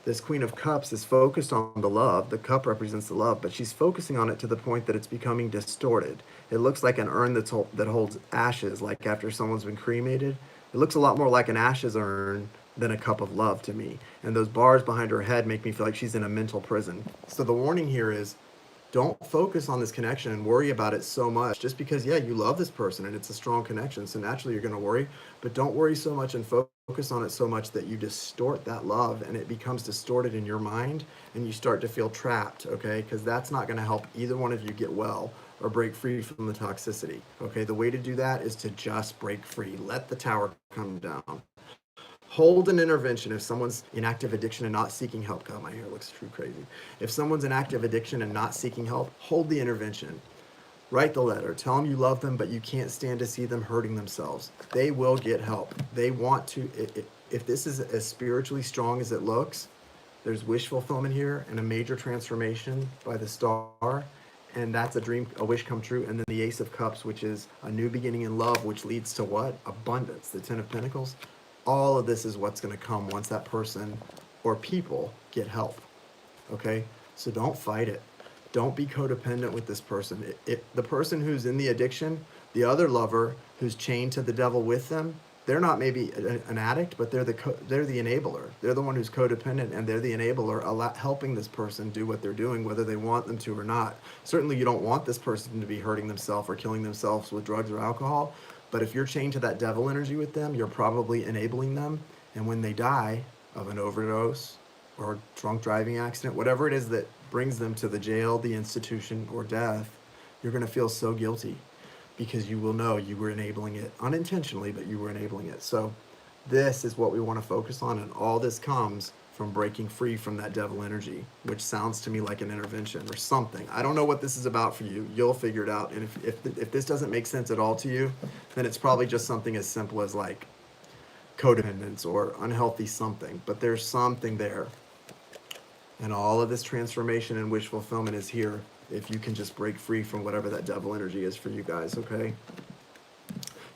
This Queen of Cups is focused on the love. The cup represents the love, but she's focusing on it to the point that it's becoming distorted. It looks like an urn that holds ashes, like after someone's been cremated. It looks a lot more like an ashes urn than a cup of love to me. And those bars behind her head make me feel like she's in a mental prison. So the warning here is, Don't focus on this connection and worry about it so much just because, yeah, you love this person and it's a strong connection. So naturally you're going to worry, but don't worry so much and focus on it so much that you distort that love and it becomes distorted in your mind and you start to feel trapped, okay? Because that's not going to help either one of you get well or break free from the toxicity, okay? The way to do that is to just break free. Let the tower come down. Hold an intervention if someone's in active addiction and not seeking help. God, my hair looks true crazy. If someone's in active addiction and not seeking help, hold the intervention. Write the letter. Tell them you love them, but you can't stand to see them hurting themselves. They will get help. They want to. If this is as spiritually strong as it looks, there's wish fulfillment here and a major transformation by the star. And that's a dream, a wish come true. And then the Ace of Cups, which is a new beginning in love, which leads to what? Abundance. The Ten of Pentacles. All of this is what's going to come once that person or people get help. Okay? So don't fight it. Don't be codependent with this person. The person who's in the addiction, the other lover who's chained to the devil with them, they're not maybe an addict, but they're the enabler. They're the one who's codependent, and they're the enabler, helping this person do what they're doing, whether they want them to or not. Certainly, you don't want this person to be hurting themselves or killing themselves with drugs or alcohol. But if you're chained to that devil energy with them, you're probably enabling them. And when they die of an overdose or drunk driving accident, whatever it is that brings them to the jail, the institution, or death, you're going to feel so guilty because you will know you were enabling it unintentionally, but you were enabling it. So this is what we want to focus on. And all this comes from breaking free from that devil energy, which sounds to me like an intervention or something. I don't know what this is about for you. You'll figure it out. And if this doesn't make sense at all to you, then it's probably just something as simple as like codependence or unhealthy something. But there's something there. And all of this transformation and wish fulfillment is here if you can just break free from whatever that devil energy is for you guys, okay?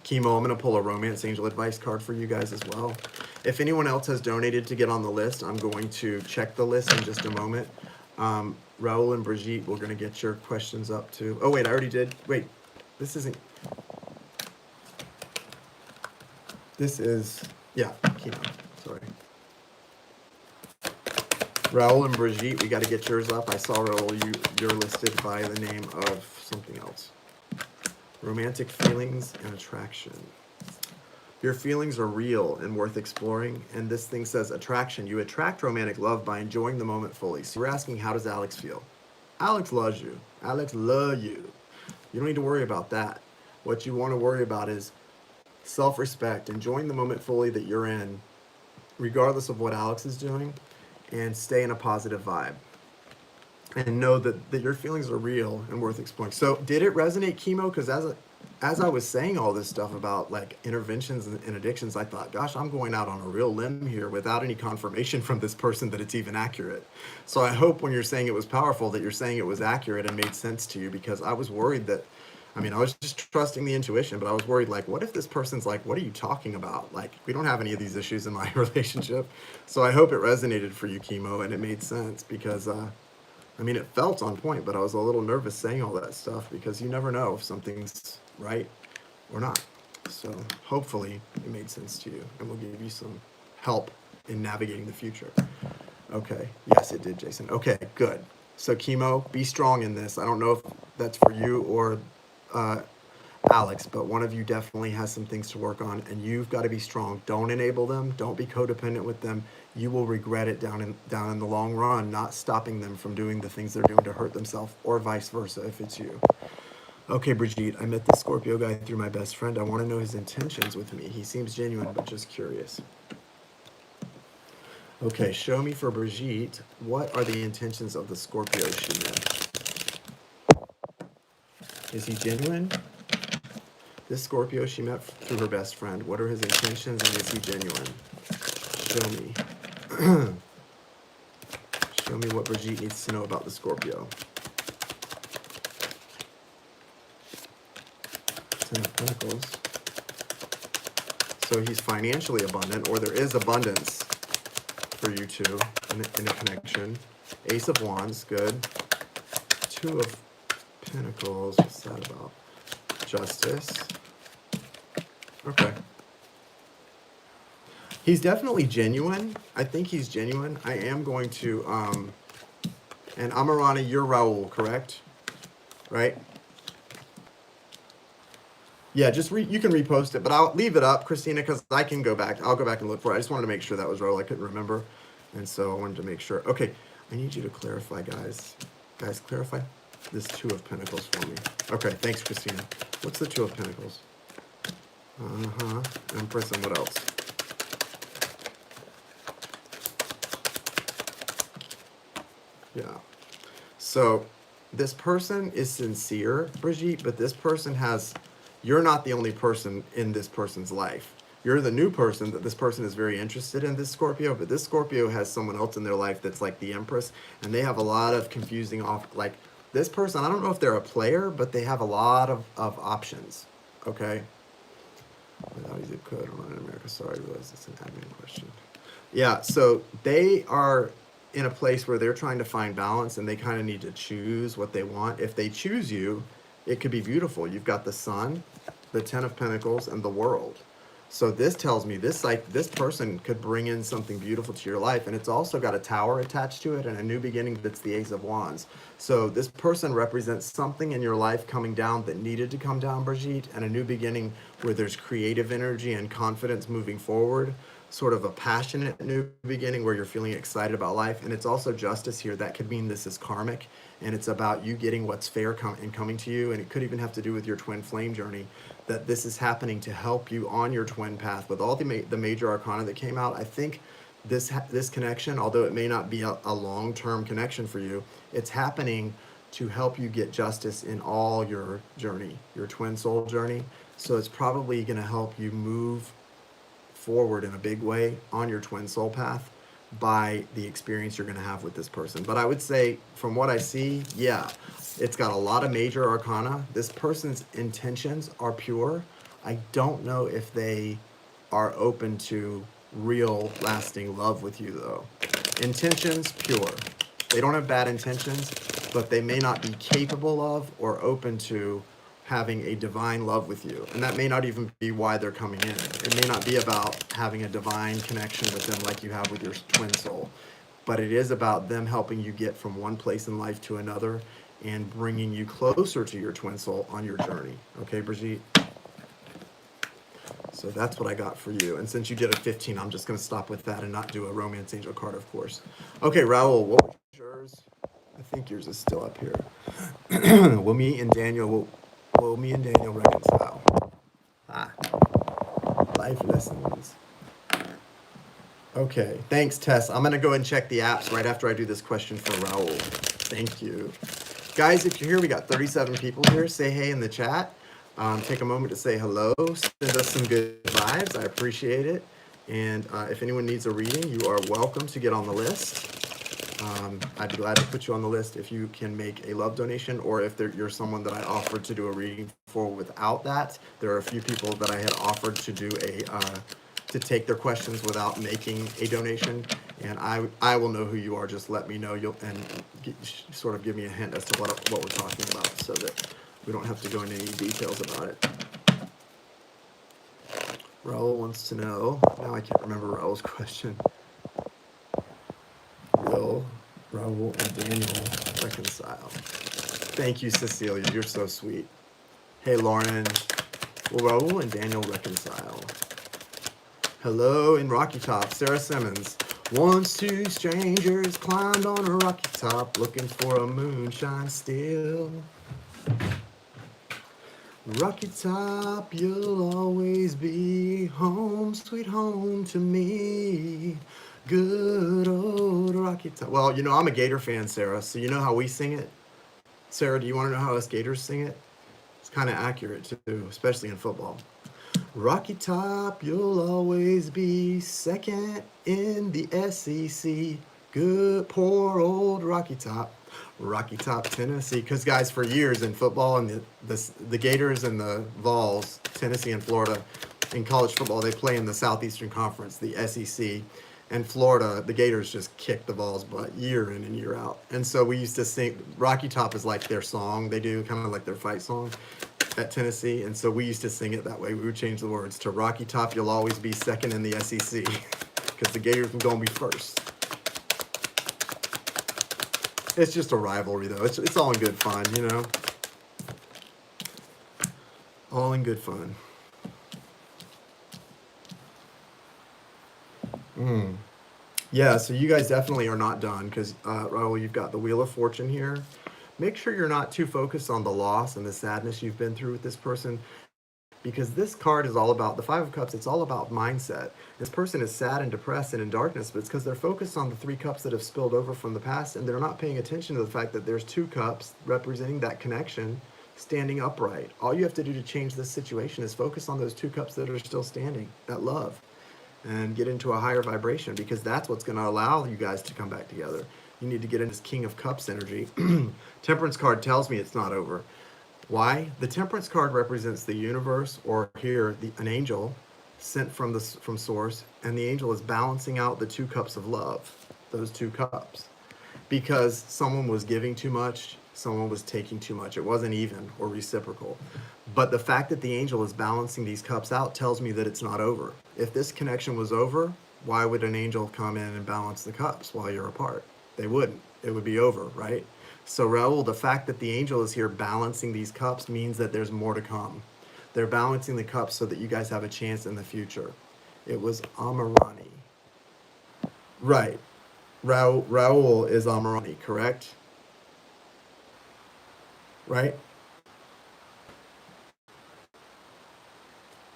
Chemo, I'm going to pull a romance angel advice card for you guys as well. If anyone else has donated to get on the list, I'm going to check the list in just a moment. Raul and Brigitte, we're going to get your questions up too. Oh, wait, I already did. Wait, this isn't. This is, yeah, chemo. Sorry. Raul and Brigitte, we got to get yours up. I saw, Raul, you're listed by the name of something else. Romantic feelings and attraction. Your feelings are real and worth exploring. And this thing says attraction. You attract romantic love by enjoying the moment fully. So we're asking, how does Alex feel? Alex loves you. Alex loves you. You don't need to worry about that. What you want to worry about is self-respect, enjoying the moment fully that you're in, regardless of what Alex is doing, and stay in a positive vibe. And know that your feelings are real and worth exploring. So did it resonate, chemo? Because as I was saying all this stuff about like interventions and addictions, I thought, gosh, I'm going out on a real limb here without any confirmation from this person that it's even accurate. So I hope when you're saying it was powerful that you're saying it was accurate and made sense to you, because I was worried that, I mean, I was just trusting the intuition, but I was worried, like, what if this person's like, what are you talking about? Like, we don't have any of these issues in my relationship. So I hope it resonated for you, chemo, and it made sense because, I mean, it felt on point, but I was a little nervous saying all that stuff because you never know if something's right or not. So hopefully it made sense to you and will give you some help in navigating the future. Okay. Yes, it did, Jason. Okay, good. So chemo, be strong in this. I don't know if that's for you or Alex, but one of you definitely has some things to work on, and you've got to be strong. Don't enable them. Don't be codependent with them. You will regret it down in the long run, not stopping them from doing the things they're doing to hurt themselves, or vice versa if it's you. Okay, Brigitte, I met this Scorpio guy through my best friend. I want to know his intentions with me. He seems genuine, but just curious. Okay, show me for Brigitte, what are the intentions of the Scorpio she met? Is he genuine? This Scorpio she met through her best friend. What are his intentions, and is he genuine? Show me. Show me what Brigitte needs to know about the Scorpio. Ten of Pentacles. So he's financially abundant, or there is abundance for you two in a connection. Ace of Wands, good. Two of Pentacles, what's that about? Justice. Okay. He's definitely genuine. I think he's genuine. I am going to And Amarani, you're Raul, correct? Right? Yeah, just you can repost it, but I'll leave it up, Christina, because I can go back. I'll go back and look for it. I just wanted to make sure that was Raul. I couldn't remember. And so I wanted to make sure. Okay, I need you to clarify, guys. Guys, clarify this Two of Pentacles for me. Okay, thanks, Christina. What's the Two of Pentacles? Uh-huh. Empress, and what else? Yeah. So this person is sincere, Brigitte, but this person has, you're not the only person in this person's life. You're the new person that this person is very interested in, this Scorpio, but this Scorpio has someone else in their life that's like the Empress, and they have a lot of confusing like this person, I don't know if they're a player, but they have a lot of options, okay? Without a zip code, I'm not in America, sorry, I realize it's an admin question. Yeah, so they are in a place where they're trying to find balance, and they kind of need to choose what they want. If they choose you, it could be beautiful. You've got the Sun, the Ten of Pentacles, and the World. So this tells me this person could bring in something beautiful to your life, and it's also got a Tower attached to it and a new beginning that's the Ace of Wands. So this person represents something in your life coming down that needed to come down, Brigitte, and a new beginning where there's creative energy and confidence moving forward, sort of a passionate new beginning where you're feeling excited about life. And it's also justice here. That could mean this is karmic, and it's about you getting what's fair coming to you, and it could even have to do with your twin flame journey, that this is happening to help you on your twin path. With all the major arcana that came out, I think this connection, although it may not be a long-term connection for you, it's happening to help you get justice in all your journey, your twin soul journey. So it's probably going to help you move forward in a big way on your twin soul path by the experience you're going to have with this person. But I would say, from what I see, yeah, it's got a lot of major arcana. This person's intentions are pure. I don't know if they are open to real lasting love with you, though. Intentions, pure. They don't have bad intentions, but they may not be capable of or open to having a divine love with you. And that may not even be why they're coming in. It may not be about having a divine connection with them like you have with your twin soul, but it is about them helping you get from one place in life to another and bringing you closer to your twin soul on your journey. Okay, Brigitte? So that's what I got for you. And since you did a 15, I'm just going to stop with that and not do a romance angel card, of course. Okay, Raul, what was yours? I think yours is still up here. Will me and Daniel reconcile? Ah, life lessons. Okay, thanks, Tess. I'm going to go and check the apps right after I do this question for Raul. Thank you. Guys, if you're here, we got 37 people here. Say hey in the chat. Take a moment to say hello. Send us some good vibes. I appreciate it. And if anyone needs a reading, you are welcome to get on the list. I'd be glad to put you on the list if you can make a love donation, or if you're someone that I offered to do a reading for without that. There are a few people that I had offered to do to take their questions without making a donation, and I will know who you are. Just let me know. Sort of give me a hint as to what we're talking about, so that we don't have to go into any details about it. Raul wants to know. Now I can't remember Raul's question. Will Raul and Daniel reconcile? Thank you, Cecilia. You're so sweet. Hey, Lauren. Will Raul and Daniel reconcile? Hello in Rocky Top. Sarah Simmons. Once two strangers climbed on a rocky top, looking for a moonshine still. Rocky Top, you'll always be home, sweet home to me. Good old Rocky Top. Well, you know, I'm a Gator fan, Sarah, so you know how we sing it? Sarah, do you want to know how us Gators sing it? It's kind of accurate, too, especially in football. Rocky Top, you'll always be second in the SEC. Good, poor old Rocky Top. Rocky Top, Tennessee. Because, guys, for years in football and the Gators and the Vols, Tennessee and Florida, in college football, they play in the Southeastern Conference, the SEC. And Florida, the Gators just kick the Vols' butt year in and year out. And so we used to sing, Rocky Top is like their song they do, kind of like their fight song at Tennessee. And so we used to sing it that way. We would change the words to Rocky Top, you'll always be second in the SEC. Because the Gators were going to be first. It's just a rivalry, though. It's all in good fun, you know? All in good fun. Yeah, so you guys definitely are not done because, Raul, you've got the Wheel of Fortune here. Make sure you're not too focused on the loss and the sadness you've been through with this person because this card is all about the Five of Cups. It's all about mindset. This person is sad and depressed and in darkness, but it's because they're focused on the three cups that have spilled over from the past, and they're not paying attention to the fact that there's two cups representing that connection standing upright. All you have to do to change this situation is focus on those two cups that are still standing, that love, and get into a higher vibration because that's what's going to allow you guys to come back together. You need to get into this King of Cups energy. Temperance card tells me it's not over. Why? The Temperance card represents the universe, or here an angel sent from source, and the angel is balancing out the two cups of love, those two cups, because someone was giving too much, someone was taking too much. It wasn't even or reciprocal. But the fact that the angel is balancing these cups out tells me that it's not over. If this connection was over, why would an angel come in and balance the cups while you're apart? They wouldn't. It would be over, right? So Raul, the fact that the angel is here balancing these cups means that there's more to come. They're balancing the cups so that you guys have a chance in the future. It was Amarani. Right. Raul is Amarani, correct? Right?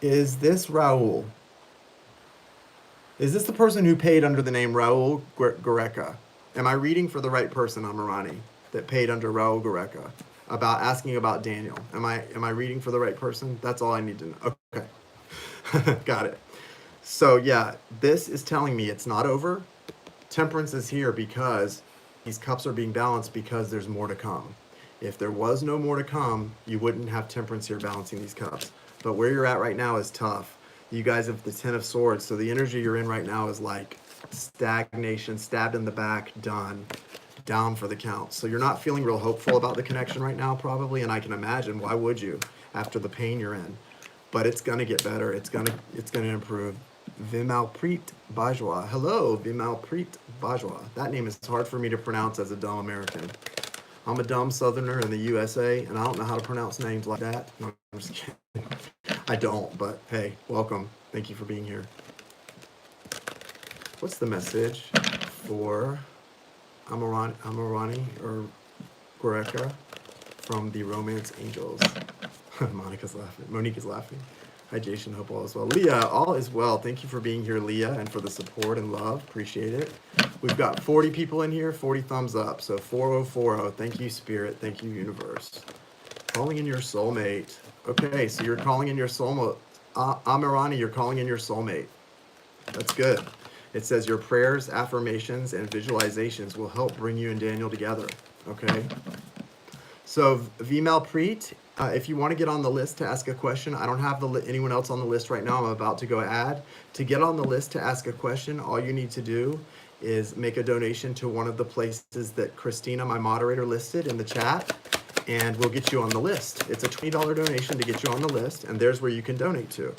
Is this Raul? Is this the person who paid under the name Raul Gareca? Am I reading for the right person, Amarani, that paid under Raul Gareca, about asking about Daniel? Am I reading for the right person? That's all I need to know. Okay. Got it. So yeah, this is telling me it's not over. Temperance is here because these cups are being balanced because there's more to come. If there was no more to come, you wouldn't have temperance here balancing these cups. But where you're at right now is tough. You guys have the Ten of Swords, so the energy you're in right now is like stagnation, stabbed in the back, done, down for the count. So you're not feeling real hopeful about the connection right now, probably, and I can imagine, why would you, after the pain you're in? But it's gonna get better. It's gonna improve. Vimalpreet Bajwa. Hello, Vimalpreet Bajwa. That name is hard for me to pronounce as a dumb American. I'm a dumb Southerner in the USA, and I don't know how to pronounce names like that. No, I'm just kidding. I don't, but hey, welcome. Thank you for being here. What's the message for Amarani or Goreca from the Romance Angels? Monica's laughing. Monique is laughing. Hi, Jason. Hope all is well. Leah, all is well. Thank you for being here, Leah, and for the support and love. Appreciate it. We've got 40 people in here, 40 thumbs up. So 4040. Thank you, Spirit. Thank you, Universe. Calling in your soulmate. Okay, so you're calling in your soulmate. Amarani, you're calling in your soulmate. That's good. It says your prayers, affirmations, and visualizations will help bring you and Daniel together. Okay? So Vimal Preet, if you want to get on the list to ask a question, I don't have anyone else on the list right now. I'm about to go add. To get on the list to ask a question, all you need to do is make a donation to one of the places that Christina, my moderator, listed in the chat, and we'll get you on the list. It's a $20 donation to get you on the list, and there's where you can donate to.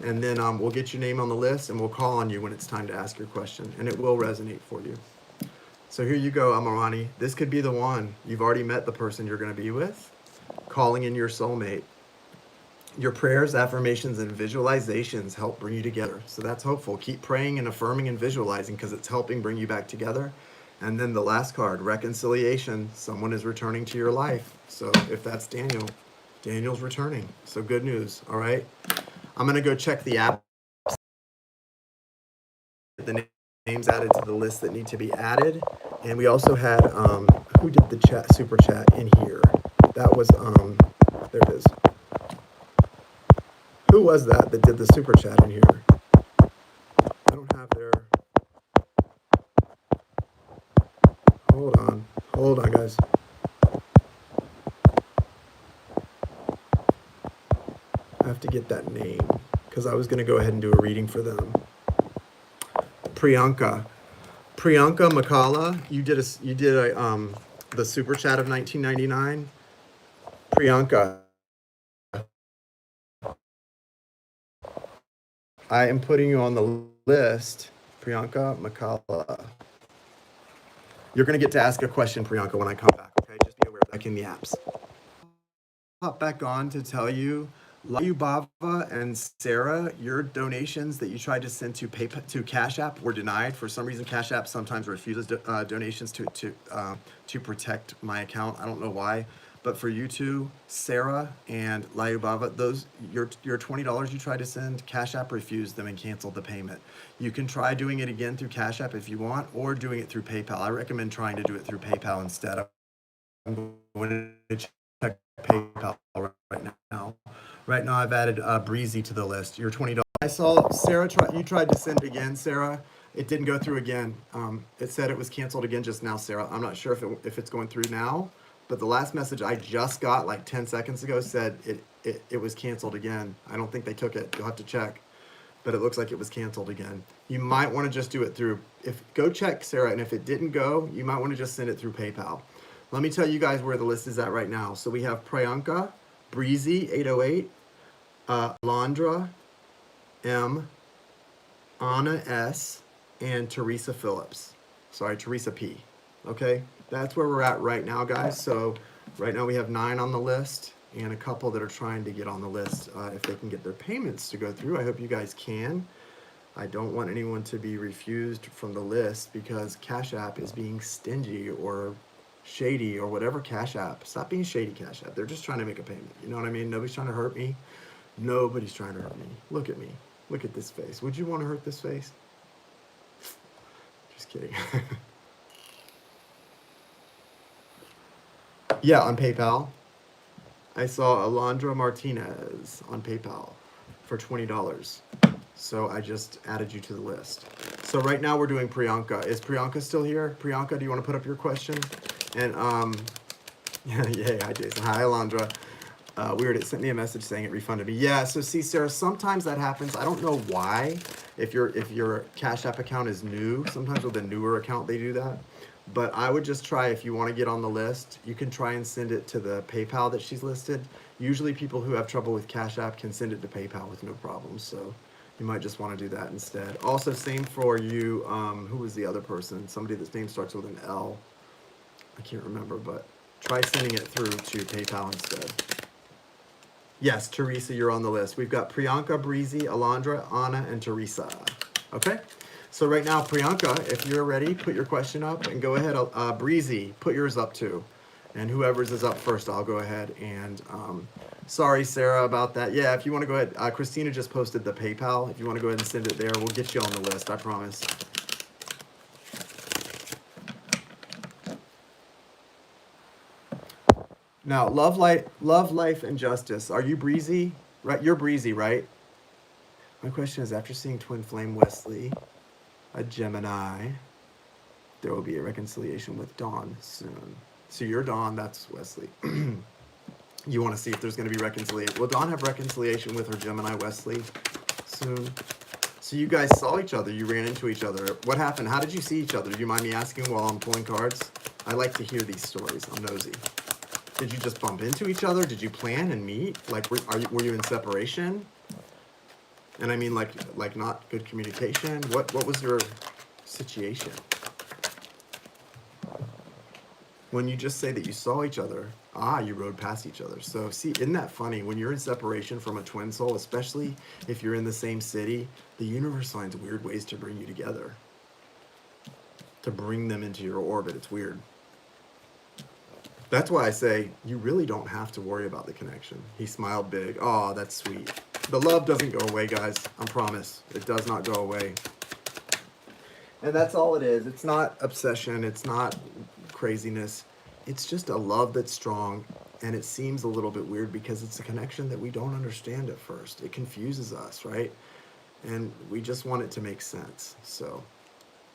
And then we'll get your name on the list, and we'll call on you when it's time to ask your question, and it will resonate for you. So here you go, Amarani. This could be the one. You've already met the person you're going to be with. Calling in your soulmate. Your prayers, affirmations, and visualizations help bring you together. So that's hopeful. Keep praying and affirming and visualizing because it's helping bring you back together. And then the last card, reconciliation. Someone is returning to your life. So if that's Daniel, Daniel's returning. So good news, all right? I'm going to go check the app. The names added to the list that need to be added. And we also had, who did the chat, super chat in here? That was, there it is. Who was that did the super chat in here? I don't have their, hold on guys. I have to get that name because I was going to go ahead and do a reading for them. Priyanka Makala, you did the super chat of 1999. Priyanka, I am putting you on the list. Priyanka Makala. You're going to get to ask a question, Priyanka, when I come back, okay? Just be aware, back in the apps. Hop back on to tell you, Bava and Sarah, your donations that you tried to send to PayPal to Cash App were denied. For some reason, Cash App sometimes refuses donations to protect my account. I don't know why, but for you two, Sarah and Bava, those your $20 you tried to send, Cash App refused them and canceled the payment. You can try doing it again through Cash App if you want, or doing it through PayPal. I recommend trying to do it through PayPal instead. I'm going to check PayPal right now. Right now, I've added Breezy to the list. Your $20. I saw Sarah. You tried to send again, Sarah. It didn't go through again. It said it was canceled again just now, Sarah. I'm not sure if it's going through now, but the last message I just got like 10 seconds ago said it was canceled again. I don't think they took it. You'll have to check, but it looks like it was canceled again. You might want to just do it through. Go check, Sarah, and if it didn't go, you might want to just send it through PayPal. Let me tell you guys where the list is at right now. So we have Priyanka, Breezy 808, Alondra M, Anna S, and Teresa Phillips. Sorry, Teresa P. Okay, that's where we're at right now, guys. So right now we have 9 on the list and a couple that are trying to get on the list if they can get their payments to go through. I hope you guys can. I don't want anyone to be refused from the list because Cash App is being stingy or shady or whatever. Cash App, stop being shady, Cash App. They're just trying to make a payment. You know what I mean? Nobody's trying to hurt me. Nobody's trying to hurt me. Look at me. Look at this face. Would you want to hurt this face? Just kidding. Yeah, on PayPal. I saw Alondra Martinez on PayPal for $20. So I just added you to the list. So right now we're doing Priyanka. Is Priyanka still here? Priyanka, do you want to put up your question? And yeah, hi Jason. Hi Alondra. Weird, it sent me a message saying it refunded me. Yeah, so see Sarah, sometimes that happens. I don't know why. If your Cash App account is new, sometimes with a newer account they do that. But I would just try, if you want to get on the list, you can try and send it to the PayPal that she's listed. Usually people who have trouble with Cash App can send it to PayPal with no problem. So you might just want to do that instead. Also, same for you. Who was the other person? Somebody that's name starts with an L. I can't remember, but try sending it through to PayPal instead. Yes, Teresa, you're on the list. We've got Priyanka, Breezy, Alondra, Anna, and Teresa. Okay? So right now, Priyanka, if you're ready, put your question up and go ahead. Breezy, put yours up too. And whoever's is up first, I'll go ahead and, sorry, Sarah, about that. Yeah, if you want to go ahead, Christina just posted the PayPal. If you want to go ahead and send it there, we'll get you on the list, I promise. Now, love, life, and justice. Are you Breezy? Right, you're Breezy, right? My question is, after seeing Twin Flame Wesley, a Gemini, there will be a reconciliation with Dawn soon. So you're Dawn, that's Wesley. You want to see if there's going to be reconciliation. Will Dawn have reconciliation with her Gemini Wesley soon? So you guys saw each other. You ran into each other. What happened? How did you see each other? Do you mind me asking while I'm pulling cards? I like to hear these stories. I'm nosy. Did you just bump into each other? Did you plan and meet? Like, were you in separation? And I mean, like not good communication. What was your situation? When you just say that you saw each other, you rode past each other. So see, isn't that funny? When you're in separation from a twin soul, especially if you're in the same city, the universe finds weird ways to bring you together, to bring them into your orbit. It's weird. That's why I say you really don't have to worry about the connection. He smiled big. Oh, that's sweet. The love doesn't go away, guys. I promise. It does not go away. And that's all it is. It's not obsession. It's not craziness. It's just a love that's strong. And it seems a little bit weird because it's a connection that we don't understand at first. It confuses us, right? And we just want it to make sense. So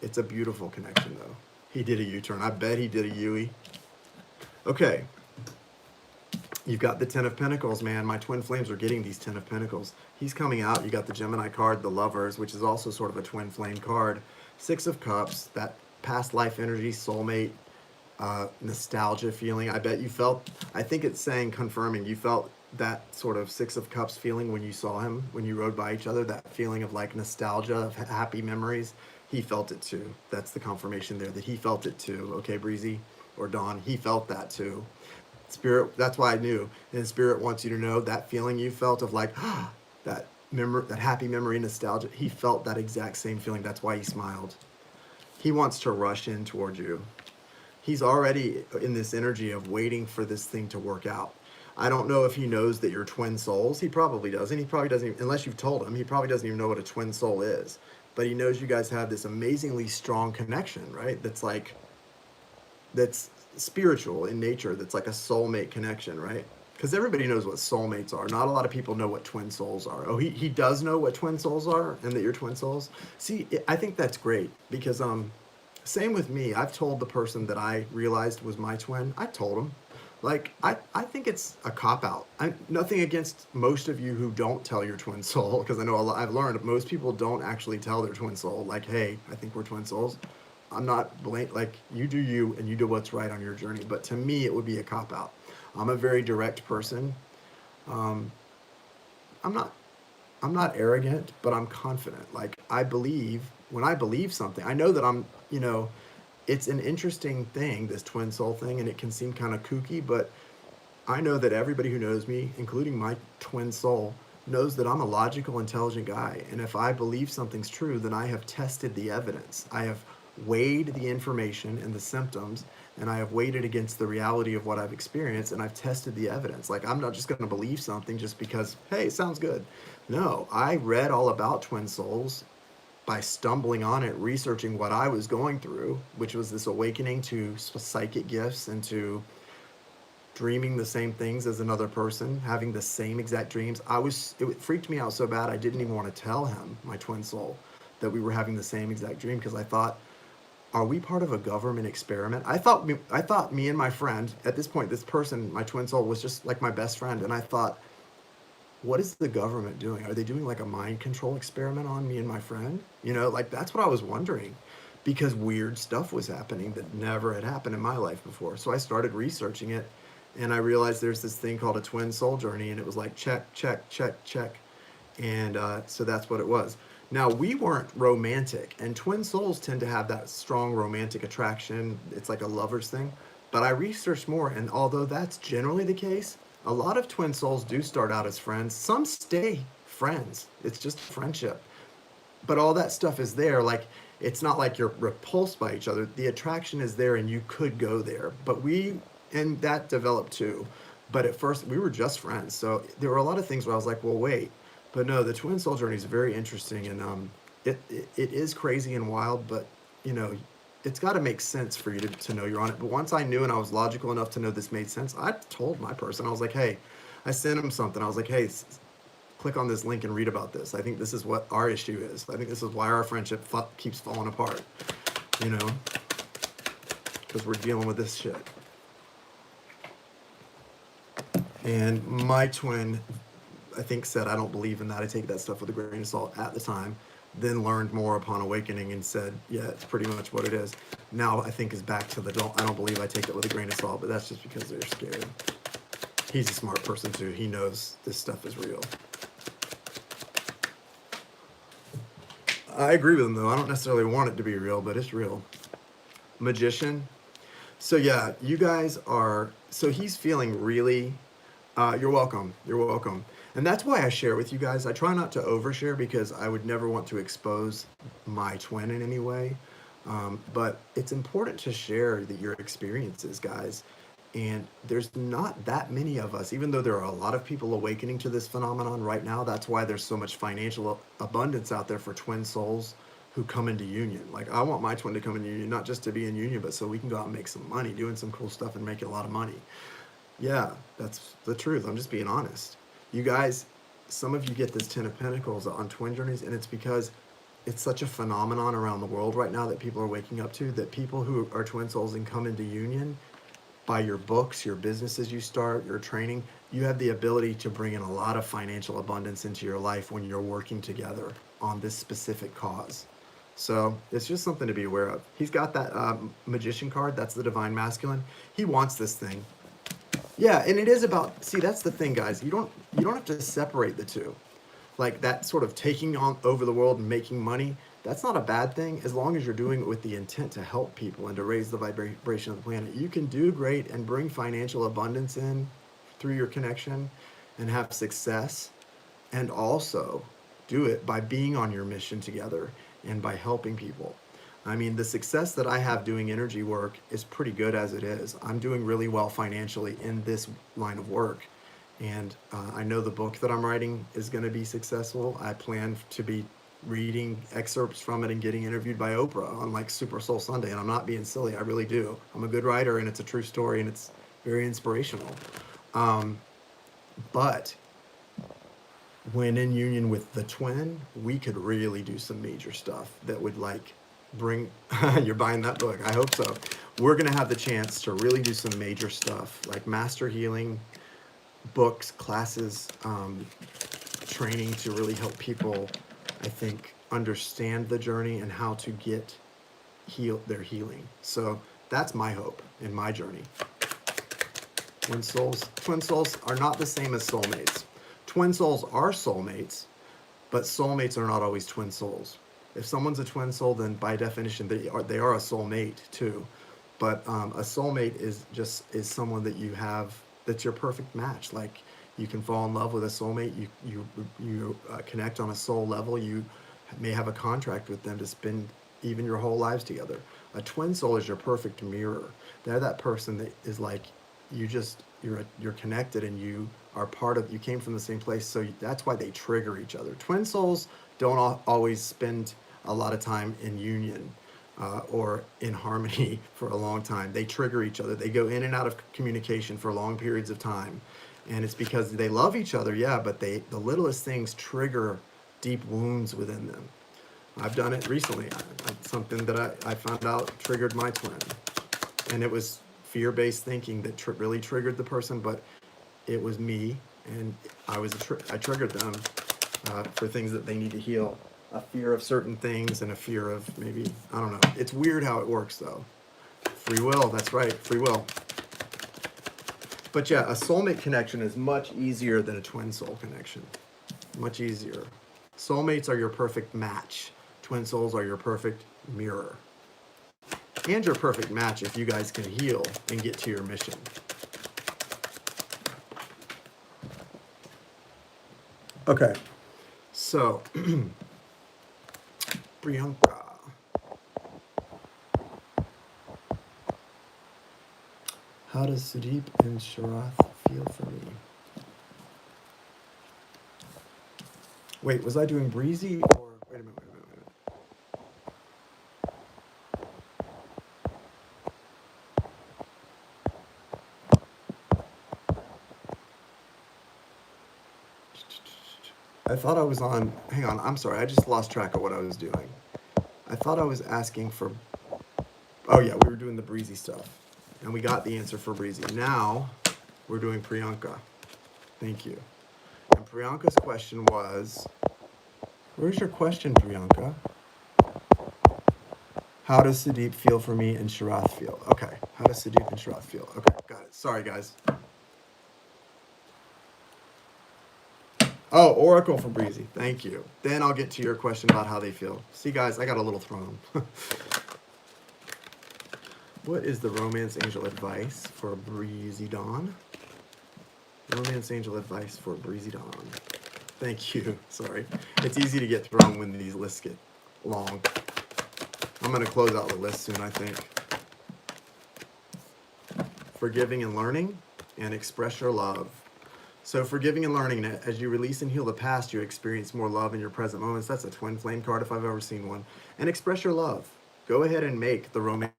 it's a beautiful connection, though. He did a U-turn. I bet he did a Yui. Okay, you've got the Ten of Pentacles, man. My twin flames are getting these Ten of Pentacles. He's coming out. You got the Gemini card, the Lovers, which is also sort of a twin flame card. Six of Cups, that past life energy, soulmate, nostalgia feeling. I bet you felt, I think it's saying, confirming, you felt that sort of Six of Cups feeling when you saw him, when you rode by each other, that feeling of like nostalgia, of happy memories. He felt it too. That's the confirmation there that he felt it too. Okay, Breezy or Dawn, he felt that too. Spirit, that's why I knew. And Spirit wants you to know that feeling you felt of like, that that happy memory, nostalgia. He felt that exact same feeling. That's why he smiled. He wants to rush in toward you. He's already in this energy of waiting for this thing to work out. I don't know if he knows that you're twin souls. He probably doesn't. He probably doesn't, even, unless you've told him, he probably doesn't even know what a twin soul is. But he knows you guys have this amazingly strong connection, right? That's like, that's spiritual in nature. That's like a soulmate connection, right? Because everybody knows what soulmates are. Not a lot of people know what twin souls are. Oh, he does know what twin souls are and that you're twin souls. See, I think that's great because same with me. I've told the person that I realized was my twin. I told him. Like, I think it's a cop-out. Nothing against most of you who don't tell your twin soul, because I know I've learned most people don't actually tell their twin soul, like, hey, I think we're twin souls. I'm not like, you do you, and you do what's right on your journey. But to me, it would be a cop-out. I'm a very direct person. I'm not arrogant, but I'm confident. Like, I believe, when I believe something, I know that I'm, it's an interesting thing, this twin soul thing, and it can seem kind of kooky, but I know that everybody who knows me, including my twin soul, knows that I'm a logical, intelligent guy. And if I believe something's true, then I have tested the evidence. I have weighed the information and the symptoms, and I have weighed it against the reality of what I've experienced, and I've tested the evidence. Like, I'm not just going to believe something just because, hey, it sounds good. No, I read all about twin souls by stumbling on it, researching what I was going through, which was this awakening to psychic gifts and to dreaming the same things as another person, having the same exact dreams. It freaked me out so bad I didn't even want to tell him, my twin soul, that we were having the same exact dream, because I thought, are we part of a government experiment? I thought me and my friend, at this point, this person, my twin soul, was just like my best friend, and I thought, what is the government doing? Are they doing like a mind control experiment on me and my friend? Like, that's what I was wondering, because weird stuff was happening that never had happened in my life before. So I started researching it, and I realized there's this thing called a twin soul journey, and it was like, check, check, check, check. And so that's what it was. Now, we weren't romantic, and twin souls tend to have that strong romantic attraction. It's like a lover's thing. But I researched more, and although that's generally the case, a lot of twin souls do start out as friends. Some stay friends. It's just friendship. But all that stuff is there. Like, it's not like you're repulsed by each other. The attraction is there, and you could go there. But and that developed too. But at first, we were just friends. So there were a lot of things where I was like, well, wait. But no, the twin soul journey is very interesting, and it is crazy and wild, but it's got to make sense for you to know you're on it. But once I knew, and I was logical enough to know this made sense, I told my person, I was like, hey, I sent him something. I was like, hey, click on this link and read about this. I think this is what our issue is. I think this is why our friendship keeps falling apart, because we're dealing with this shit. And my twin, I think, said, I don't believe in that. I take that stuff with a grain of salt at the time, then learned more upon awakening and said, yeah, it's pretty much what it is. Now I think is back to I don't believe I take it with a grain of salt, but that's just because they're scared. He's a smart person too. He knows this stuff is real. I agree with him though. I don't necessarily want it to be real, but it's real. Magician. So yeah, you guys are, so he's feeling really, you're welcome. You're welcome. And that's why I share with you guys. I try not to overshare because I would never want to expose my twin in any way. But it's important to share your experiences, guys. And there's not that many of us, even though there are a lot of people awakening to this phenomenon right now. That's why there's so much financial abundance out there for twin souls who come into union. Like, I want my twin to come into union, not just to be in union, but so we can go out and make some money, doing some cool stuff and making a lot of money. Yeah, that's the truth. I'm just being honest. You guys, some of you get this 10 of Pentacles on twin journeys, and it's because it's such a phenomenon around the world right now that people are waking up to, that people who are twin souls and come into union, by your books, your businesses you start, your training, you have the ability to bring in a lot of financial abundance into your life when you're working together on this specific cause. So it's just something to be aware of. He's got that magician card. That's the divine masculine. He wants this thing. Yeah, and it is about, see, that's the thing, guys. You don't have to separate the two. Like, that sort of taking on over the world and making money, That's not a bad thing as long as you're doing it with the intent to help people and to raise the vibration of the planet. You can do great and bring financial abundance in through your connection and have success, and also do it by being on your mission together and by helping people. I mean, the success that I have doing energy work is pretty good as it is. I'm doing really well financially in this line of work. And I know the book that I'm writing is going to be successful. I plan to be reading excerpts from it and getting interviewed by Oprah on like Super Soul Sunday. And I'm not being silly. I really do. I'm a good writer, and it's a true story, and it's very inspirational. But when in union with the twin, we could really do some major stuff that would like bring, you're buying that book. I hope so. We're going to have the chance to really do some major stuff like master healing, books, classes, training to really help people, I think, understand the journey and how to get their healing. So that's my hope in my journey. Twin souls are not the same as soulmates. Twin souls are soulmates, but soulmates are not always twin souls. If someone's a twin soul, then by definition they are a soulmate too. But a soulmate is someone that you have that's your perfect match. Like you can fall in love with a soulmate. You connect on a soul level. You may have a contract with them to spend even your whole lives together. A twin soul is your perfect mirror. They're that person that is like you're connected and you are part of. You came from the same place, so that's why they trigger each other. Twin souls don't always spend a lot of time in union or in harmony for a long time. They trigger each other. They go in and out of communication for long periods of time, and it's because they love each other, yeah, but the littlest things trigger deep wounds within them. I've done it recently. Something that I found out triggered my twin, and it was fear-based thinking that really triggered the person, but it was me, and I triggered them for things that they need to heal. A fear of certain things and a fear of maybe, I don't know. It's weird how it works though. Free will, that's right, free will. But yeah, a soulmate connection is much easier than a twin soul connection. Much easier. Soulmates are your perfect match. Twin souls are your perfect mirror. And your perfect match if you guys can heal and get to your mission. Okay, so Priyanka. How does Sudeep and Sharath feel for me? Wait, was I doing Breezy or wait a minute. I thought I was on, hang on, I'm sorry, I just lost track of what I was doing. I thought I was asking for, oh yeah, we were doing the Breezy stuff. And we got the answer for Breezy. Now, we're doing Priyanka. Thank you. And Priyanka's question was, where's your question, Priyanka? How does Sudeep feel for me and Sharath feel? Okay, how does Sudeep and Sharath feel? Okay, got it. Sorry, guys. Oh, Oracle for Breezy. Thank you. Then I'll get to your question about how they feel. See, guys, I got a little thrown. What is the romance angel advice for Breezy Dawn? Romance angel advice for Breezy Dawn. Thank you. Sorry. It's easy to get thrown when these lists get long. I'm going to close out the list soon, I think. Forgiving and learning, and express your love. So forgiving and learning, as you release and heal the past, you experience more love in your present moments. That's a twin flame card if I've ever seen one. And express your love. Go ahead and make the romantic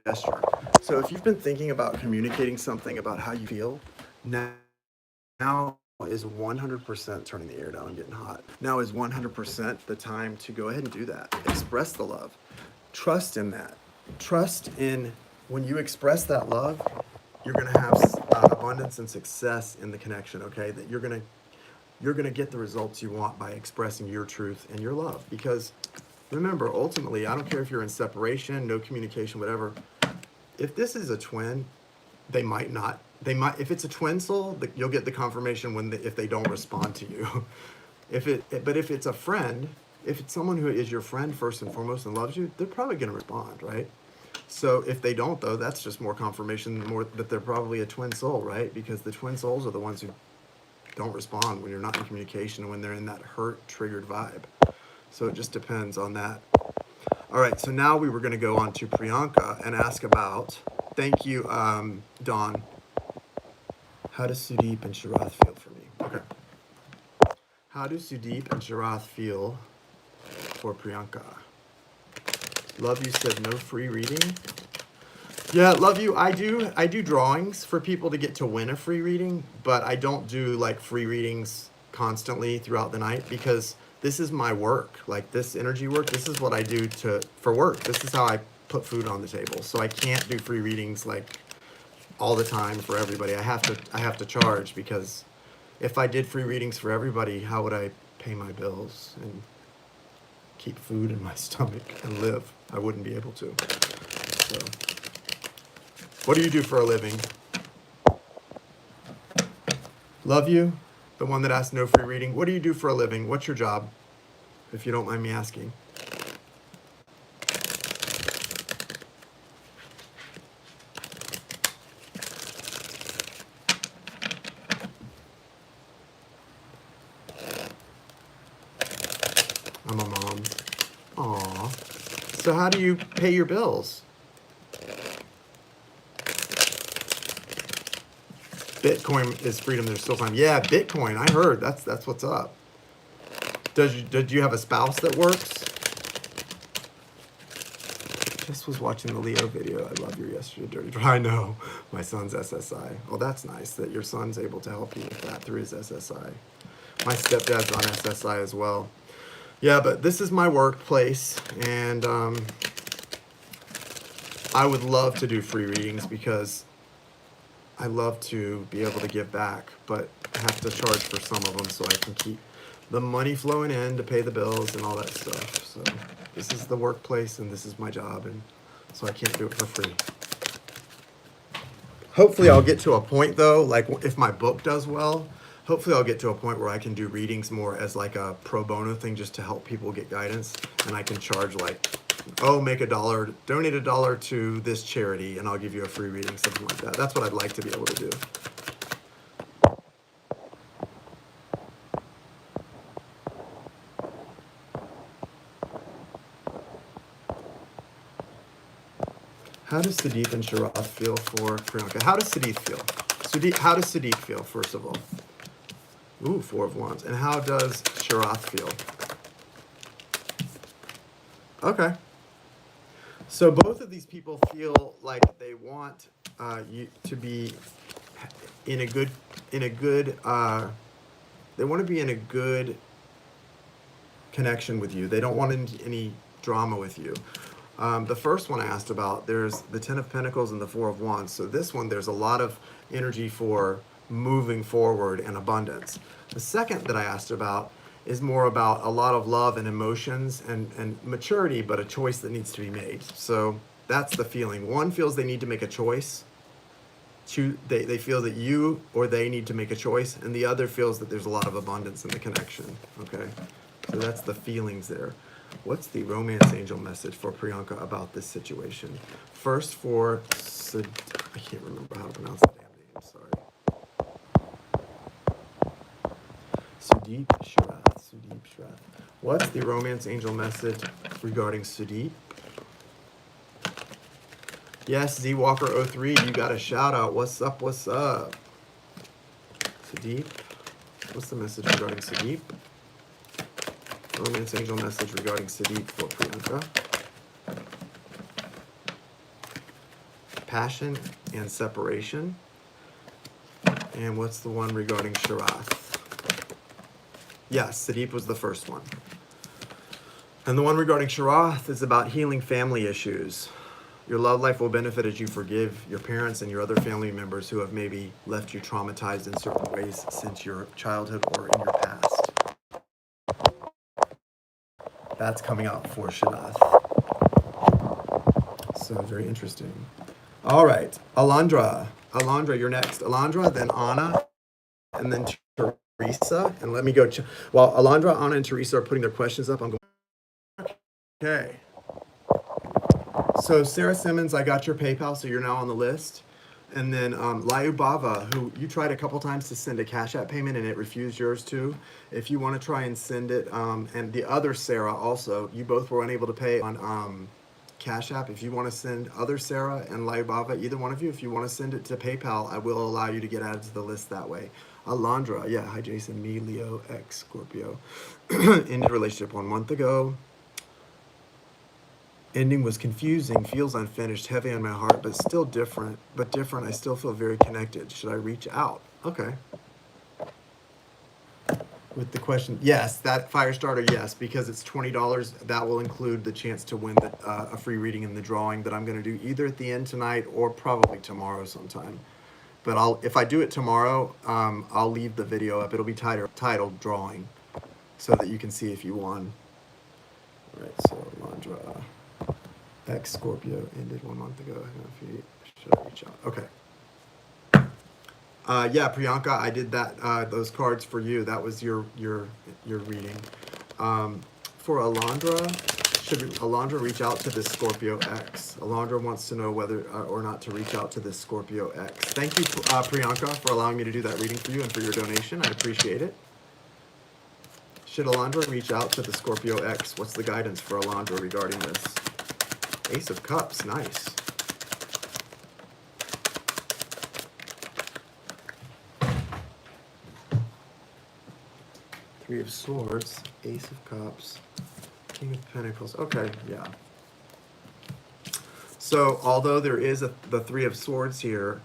gesture. So if you've been thinking about communicating something about how you feel, now is 100% turning the air down and getting hot. Now is 100% the time to go ahead and do that. Express the love. Trust in that. Trust in when you express that love, you're going to have abundance and success in the connection, okay? That you're going to get the results you want by expressing your truth and your love. Because remember, ultimately, I don't care if you're in separation, no communication, whatever. If this is a twin, they might, if it's a twin soul, you'll get the confirmation if they don't respond to you. But if it's a friend, if it's someone who is your friend first and foremost and loves you, they're probably going to respond, right? So if they don't, though, that's just more confirmation more that they're probably a twin soul, right? Because the twin souls are the ones who don't respond when you're not in communication, when they're in that hurt, triggered vibe. So it just depends on that. All right, so now we were going to go on to Priyanka and ask about, thank you, Dawn. How does Sudeep and Sharath feel for me? Okay. How do Sudeep and Sharath feel for Priyanka? Love you said no free reading. Yeah, love you. I do drawings for people to get to win a free reading, but I don't do like free readings constantly throughout the night because this is my work. Like this energy work, this is what I do for work. This is how I put food on the table. So I can't do free readings like all the time for everybody. I have to charge because if I did free readings for everybody, how would I pay my bills and keep food in my stomach and live? I wouldn't be able to. So, what do you do for a living? Love you, the one that asked no free reading. What do you do for a living? What's your job, if you don't mind me asking? I'm a mom. Aw. So how do you pay your bills? Bitcoin is freedom. There's still time. Yeah, Bitcoin. I heard. That's what's up. Did you have a spouse that works? Just was watching the Leo video. I love your yesterday dirty draw. I know. My son's SSI. Oh, that's nice that your son's able to help you with that through his SSI. My stepdad's on SSI as well. Yeah, but this is my workplace, and I would love to do free readings because I love to be able to give back, but I have to charge for some of them so I can keep the money flowing in to pay the bills and all that stuff. So this is the workplace and this is my job, and so I can't do it for free. Hopefully I'll get to a point though, like if my book does well, hopefully I'll get to a point where I can do readings more as like a pro bono thing just to help people get guidance, and I can charge like, oh, make $1, donate $1 to this charity, and I'll give you a free reading, something like that. That's what I'd like to be able to do. How does Sudeep and Sharath feel for Priyanka? How does Sudeep feel? How does Sudeep feel, first of all? Ooh, 4 of Wands. And how does Sharath feel? Okay. So both of these people feel like they want you to be in a good, they want to be in a good connection with you. They don't want any drama with you. The first one I asked about, there's the 10 of Pentacles and the 4 of Wands. So this one, there's a lot of energy for moving forward and abundance. The second that I asked about is more about a lot of love and emotions and maturity, but a choice that needs to be made. So that's the feeling. One feels they need to make a choice. Two, they feel that you or they need to make a choice, and the other feels that there's a lot of abundance in the connection. Okay, so that's the feelings there. What's the romance angel message for Priyanka about this situation? First for I can't remember how to pronounce the damn name, sorry. Sudeep Sharath. What's the romance angel message regarding Sudeep? Yes, Z Walker 03, you got a shout out. What's up? Sudeep. What's the message regarding Sudeep? Romance angel message regarding Sudeep for Priyanka. Passion and separation. And what's the one regarding Sharath? Yes, Sudeep was the first one. And the one regarding Sharath is about healing family issues. Your love life will benefit as you forgive your parents and your other family members who have maybe left you traumatized in certain ways since your childhood or in your past. That's coming out for Sharath. So very interesting. All right, Alondra, you're next. Alondra, then Anna, and then Teresa. And let me go. While Alondra, Anna, and Teresa are putting their questions up, I'm going Okay. So Sarah Simmons, I got your PayPal, so you're now on the list. And then Layu Bava, who you tried a couple times to send a Cash App payment and it refused yours too. If you want to try and send it, and the other Sarah also, you both were unable to pay on Cash App. If you want to send other Sarah and Layu Bava, either one of you, if you want to send it to PayPal, I will allow you to get added to the list that way. Alondra, yeah, hi Jason, me, Leo, ex Scorpio. Ended relationship 1 month ago. Ending was confusing, feels unfinished, heavy on my heart, but still different. But different, I still feel very connected. Should I reach out? Okay. With the question, yes, that fire starter, yes, because it's $20. That will include the chance to win a free reading in the drawing that I'm going to do either at the end tonight or probably tomorrow sometime. But if I do it tomorrow, I'll leave the video up. It'll be titled drawing, so that you can see if you won. All right, so Alondra. Ex Scorpio ended 1 month ago. Should I reach out? Okay. Yeah, Priyanka, I did that. Those cards for you. That was your reading. For Alondra, should Alondra reach out to this Scorpio X? Alondra wants to know whether or not to reach out to this Scorpio X. Thank you, Priyanka, for allowing me to do that reading for you and for your donation. I appreciate it. Should Alondra reach out to the Scorpio X? What's the guidance for Alondra regarding this? Ace of Cups, nice. Three of Swords, Ace of Cups, King of Pentacles. Okay, yeah. So, although there is the Three of Swords here,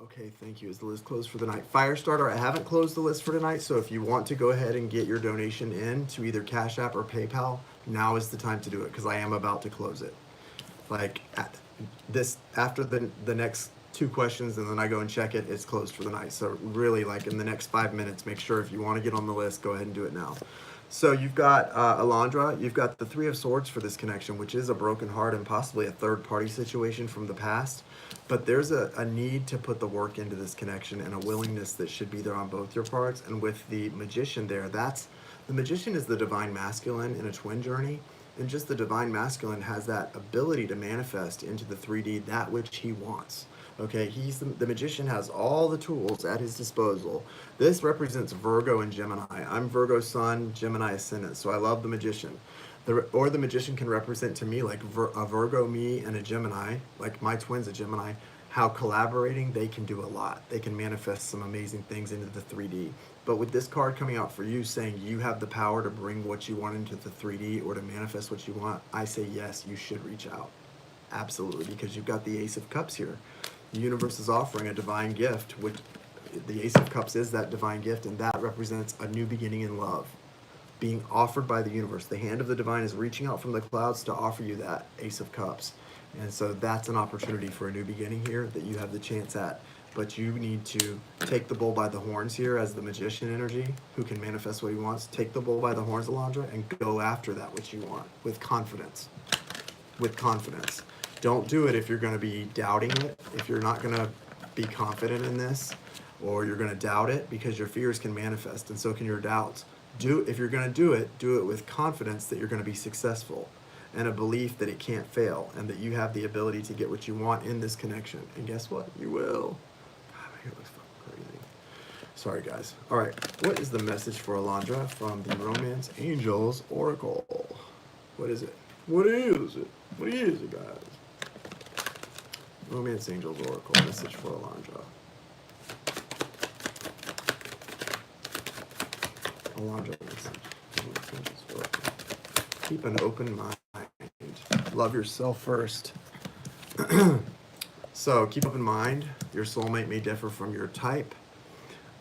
okay, thank you. Is the list closed for the night? Firestarter, I haven't closed the list for tonight, so if you want to go ahead and get your donation in to either Cash App or PayPal, now is the time to do it, because I am about to close it. Like, after the next 2 questions, and then I go and check it, it's closed for the night. So really, like, in the next 5 minutes, make sure if you want to get on the list, go ahead and do it now. So you've got Alondra, you've got the Three of Swords for this connection, which is a broken heart and possibly a third-party situation from the past. But there's a need to put the work into this connection and a willingness that should be there on both your parts. And with the Magician there, the Magician is the divine masculine in a twin journey. And just the divine masculine has that ability to manifest into the 3D that which he wants. Okay, the Magician has all the tools at his disposal. This represents Virgo and Gemini. I'm Virgo Sun, Gemini Ascendant, so I love the Magician. Or the Magician can represent to me like a Virgo me and a Gemini, like my twin's a Gemini, how collaborating they can do a lot. They can manifest some amazing things into the 3D. But with this card coming out for you saying you have the power to bring what you want into the 3D or to manifest what you want, I say yes, you should reach out. Absolutely, because you've got the Ace of Cups here. The universe is offering a divine gift, which the Ace of Cups is that divine gift, and that represents a new beginning in love being offered by the universe. The hand of the divine is reaching out from the clouds to offer you that Ace of Cups. And so that's an opportunity for a new beginning here that you have the chance at. But you need to take the bull by the horns here as the Magician energy who can manifest what he wants. Take the bull by the horns, Alondra, and go after that which you want with confidence. With confidence. Don't do it if you're going to be doubting it, if you're not going to be confident in this, or you're going to doubt it, because your fears can manifest and so can your doubts. If you're going to do it with confidence that you're going to be successful and a belief that it can't fail and that you have the ability to get what you want in this connection. And guess what? You will. God, my hair looks fucking crazy. Sorry, guys. All right. What is the message for Alondra from the Romance Angels Oracle? What is it? What is it? What is it, guys? Romance Angels Oracle, message for Alondra. Alondra message. Romance Angels Oracle. Keep an open mind. Love yourself first. So keep open mind. Your soulmate may differ from your type.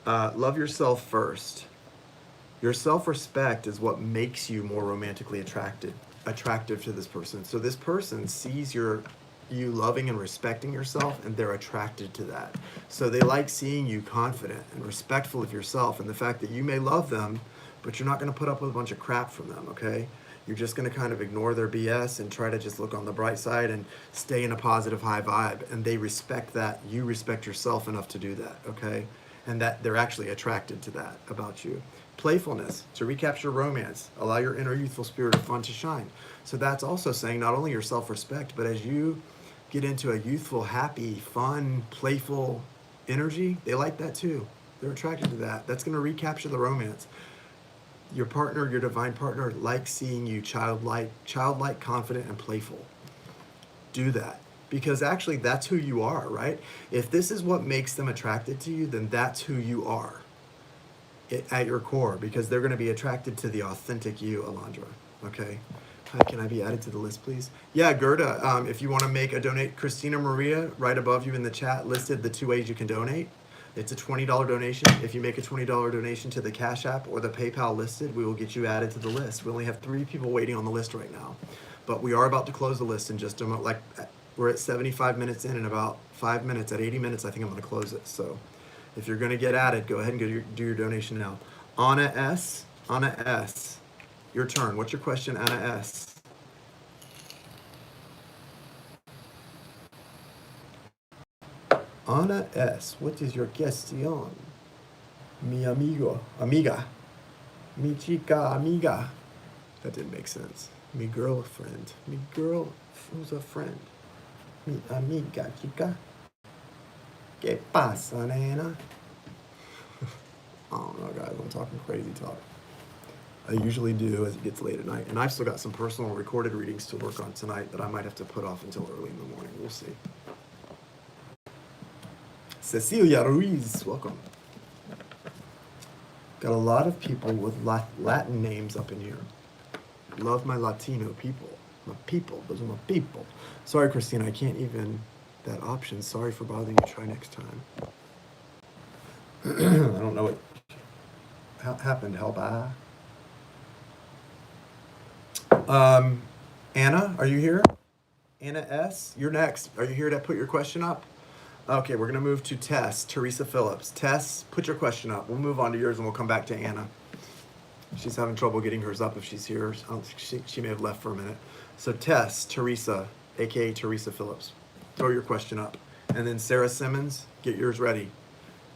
Love yourself first. Your self-respect is what makes you more romantically attractive to this person. So this person sees you loving and respecting yourself, and they're attracted to that. So they like seeing you confident and respectful of yourself, and the fact that you may love them, but you're not going to put up with a bunch of crap from them, okay? You're just going to kind of ignore their BS and try to just look on the bright side and stay in a positive high vibe. And they respect that. You respect yourself enough to do that, okay? and that they're actually attracted to that about you. Playfulness, to recapture romance, allow your inner youthful spirit of fun to shine. So that's also saying not only your self-respect, but as you get into a youthful, happy, fun, playful energy, they like that too. They're attracted to that. That's going to recapture the romance. Your partner, your divine partner, likes seeing you childlike, confident, and playful. Do that. Because actually that's who you are, right? If this is what makes them attracted to you, then that's who you are at your core, because they're going to be attracted to the authentic you, Alondra. Okay? Hi, can I be added to the list, please? Yeah, Gerda, if you want to make a donate, Christina Maria, right above you in the chat, listed the 2 ways you can donate. It's a $20 donation. If you make a $20 donation to the Cash App or the PayPal listed, we will get you added to the list. We only have 3 people waiting on the list right now. But we are about to close the list in just a moment. Like, we're at 75 minutes in, about 5 minutes. At 80 minutes, I think I'm going to close it. So if you're going to get added, go ahead and do your donation now. Anna S. Your turn. What's your question, Anna S? Anna S. What is your question? Mi amiga. Mi chica amiga. That didn't make sense. Mi girlfriend. Mi girl who's a friend. Mi amiga chica. ¿Qué pasa, nena? I don't know, guys. I'm talking crazy talk. I usually do as it gets late at night. And I've still got some personal recorded readings to work on tonight that I might have to put off until early in the morning. We'll see. Cecilia Ruiz, welcome. Got a lot of people with Latin names up in here. Love my Latino people. My people. Those are my people. Sorry, Christina, I can't even... that option. Sorry for bothering you. Try next time. I don't know what happened. Help. Anna, are you here? Anna S., you're next. Are you here to put your question up? Okay, we're going to move to Tess, Teresa Phillips. Tess, put your question up. We'll move on to yours and we'll come back to Anna. She's having trouble getting hers up if she's here. I don't think she may have left for a minute. So Tess, Teresa, a.k.a. Teresa Phillips. Throw your question up. And then Sarah Simmons, get yours ready.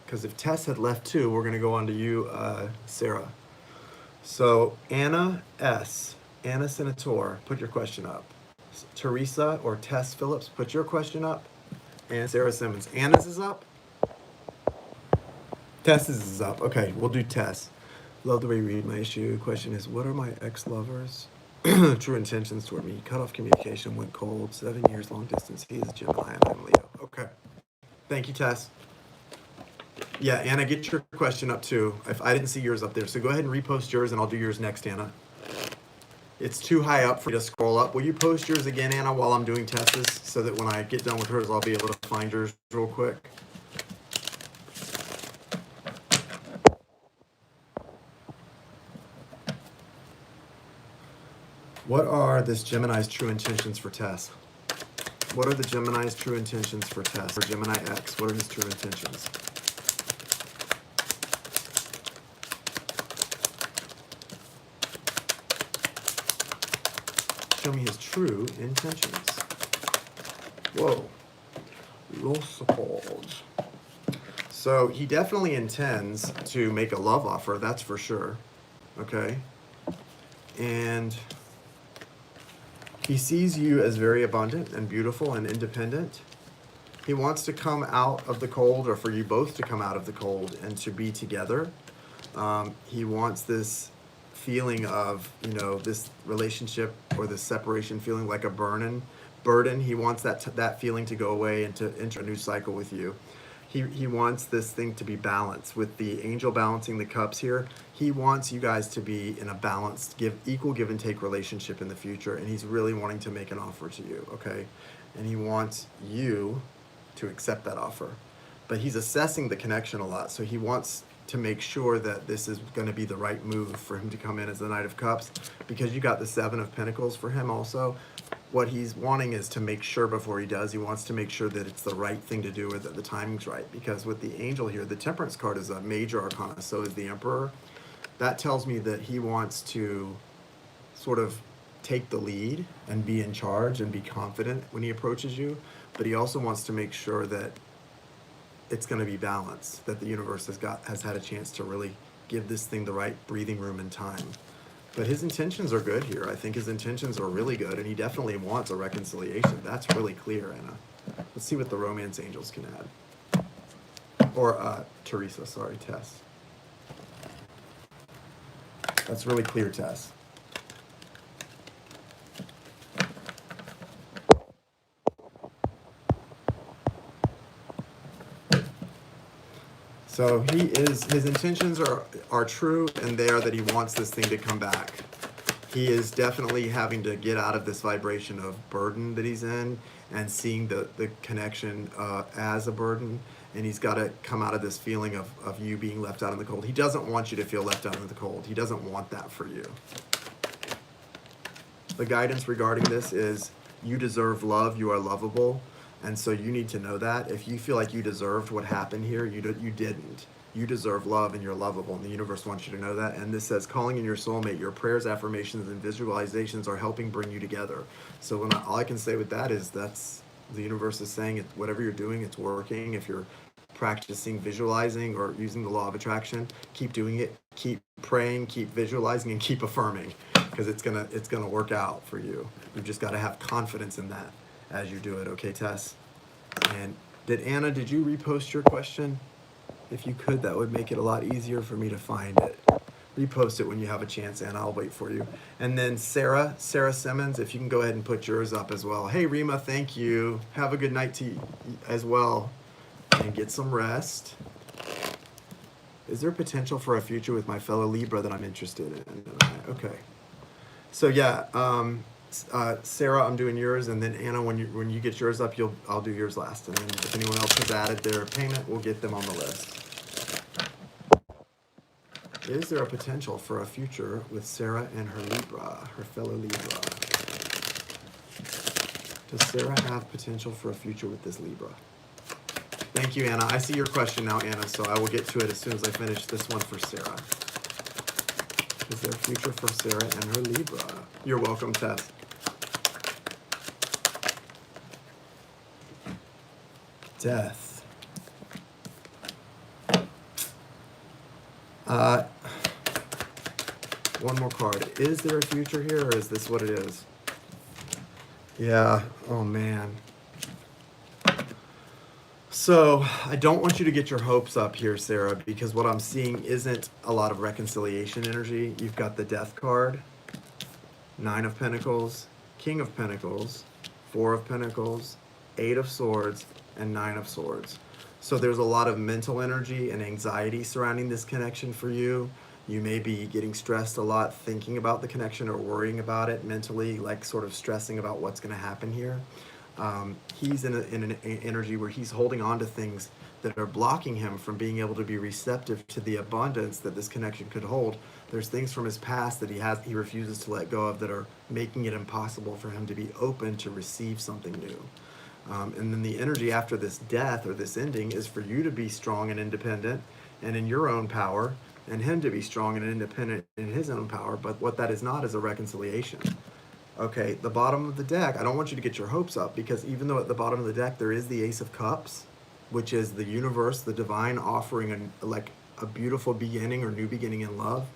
Because if Tess had left too, we're going to go on to you, Sarah. So Anna S., Anna Senator, put your question up. Teresa or Tess Phillips, put your question up. And Sarah Simmons. Anna's is up. Tess's is up. Okay, we'll do Tess. Love the way you read. My issue question is, what are my ex-lovers' true intentions toward me? Cut off communication, went cold, 7 years long distance. He is a Gemini and I'm Leo. Okay. Thank you, Tess. Yeah, Anna, get your question up too. If I didn't see yours up there. So go ahead and repost yours and I'll do yours next, Anna. It's too high up for you to scroll up. Will you post yours again, Anna, while I'm doing Tess's, so that when I get done with hers, I'll be able to find yours real quick? What are this Gemini's true intentions for Tess? What are the Gemini's true intentions for Tess? Or Gemini X, what are his true intentions? Show me his true intentions. Whoa. Los Ojos. So he definitely intends to make a love offer, that's for sure. Okay? And he sees you as very abundant and beautiful and independent. He wants to come out of the cold, or for you both to come out of the cold and to be together. He wants this feeling of, this relationship or this separation feeling like a burden. He wants that feeling to go away and to enter a new cycle with you. He wants this thing to be balanced with the angel balancing the cups here. He wants you guys to be in a balanced, equal give and take relationship in the future. And he's really wanting to make an offer to you. Okay. And he wants you to accept that offer, but he's assessing the connection a lot. So he wants to make sure that this is going to be the right move for him to come in as the Knight of Cups, because you got the Seven of Pentacles for him also. What he's wanting is to make sure before he does, he wants to make sure that it's the right thing to do, or that the timing's right. Because with the angel here, the Temperance card is a major arcana, so is the Emperor. That tells me that he wants to sort of take the lead and be in charge and be confident when he approaches you. But he also wants to make sure that it's going to be balance, that the universe has had a chance to really give this thing the right breathing room and time. But his intentions are good here. I think his intentions are really good, and he definitely wants a reconciliation. That's really clear, Anna. Let's see what the romance angels can add. Or Teresa, sorry, Tess. That's really clear, Tess. So his intentions are true, and they are that he wants this thing to come back. He is definitely having to get out of this vibration of burden that he's in and seeing the connection as a burden. And he's got to come out of this feeling of you being left out in the cold. He doesn't want you to feel left out in the cold. He doesn't want that for you. The guidance regarding this is you deserve love. You are lovable. And so you need to know that. If you feel like you deserved what happened here, you didn't. You deserve love and you're lovable, and the universe wants you to know that. And this says, calling in your soulmate, your prayers, affirmations, and visualizations are helping bring you together. So all I can say with that is that's the universe is saying whatever you're doing, it's working. If you're practicing visualizing or using the law of attraction, keep doing it, keep praying, keep visualizing, and keep affirming, because it's gonna work out for you. You've just got to have confidence in that as you do it. Okay, Tess? And Anna, did you repost your question? If you could, that would make it a lot easier for me to find it. Repost it when you have a chance, Anna. I'll wait for you. And then Sarah Simmons, if you can go ahead and put yours up as well. Hey, Rima, thank you. Have a good night to you as well. And get some rest. Is there potential for a future with my fellow Libra that I'm interested in? Okay. So yeah, Sarah, I'm doing yours, and then Anna, when you get yours up, I'll do yours last, and then if anyone else has added their payment, we'll get them on the list. Is there a potential for a future with Sarah and her Libra, her fellow Libra? Does Sarah have potential for a future with this Libra? Thank you, Anna. I see your question now, Anna, so I will get to it as soon as I finish this one for Sarah. Is there a future for Sarah and her Libra? You're welcome, Tess. Death. One more card. Is there a future here, or is this what it is? Yeah. Oh, man. So I don't want you to get your hopes up here, Sarah, because what I'm seeing isn't a lot of reconciliation energy. You've got the Death card, 9 of Pentacles, King of Pentacles, 4 of Pentacles, 8 of Swords, and 9 of Swords. So there's a lot of mental energy and anxiety surrounding this connection for you. You may be getting stressed a lot thinking about the connection or worrying about it mentally, like sort of stressing about what's going to happen here. He's in an energy where he's holding on to things that are blocking him from being able to be receptive to the abundance that this connection could hold. There's things from his past that he refuses to let go of that are making it impossible for him to be open to receive something new. And then the energy after this death or this ending is for you to be strong and independent and in your own power, and him to be strong and independent in his own power. But what that is not is a reconciliation. Okay, the bottom of the deck, I don't want you to get your hopes up, because even though at the bottom of the deck there is the Ace of Cups, which is the universe, the divine offering a beautiful beginning or new beginning in love,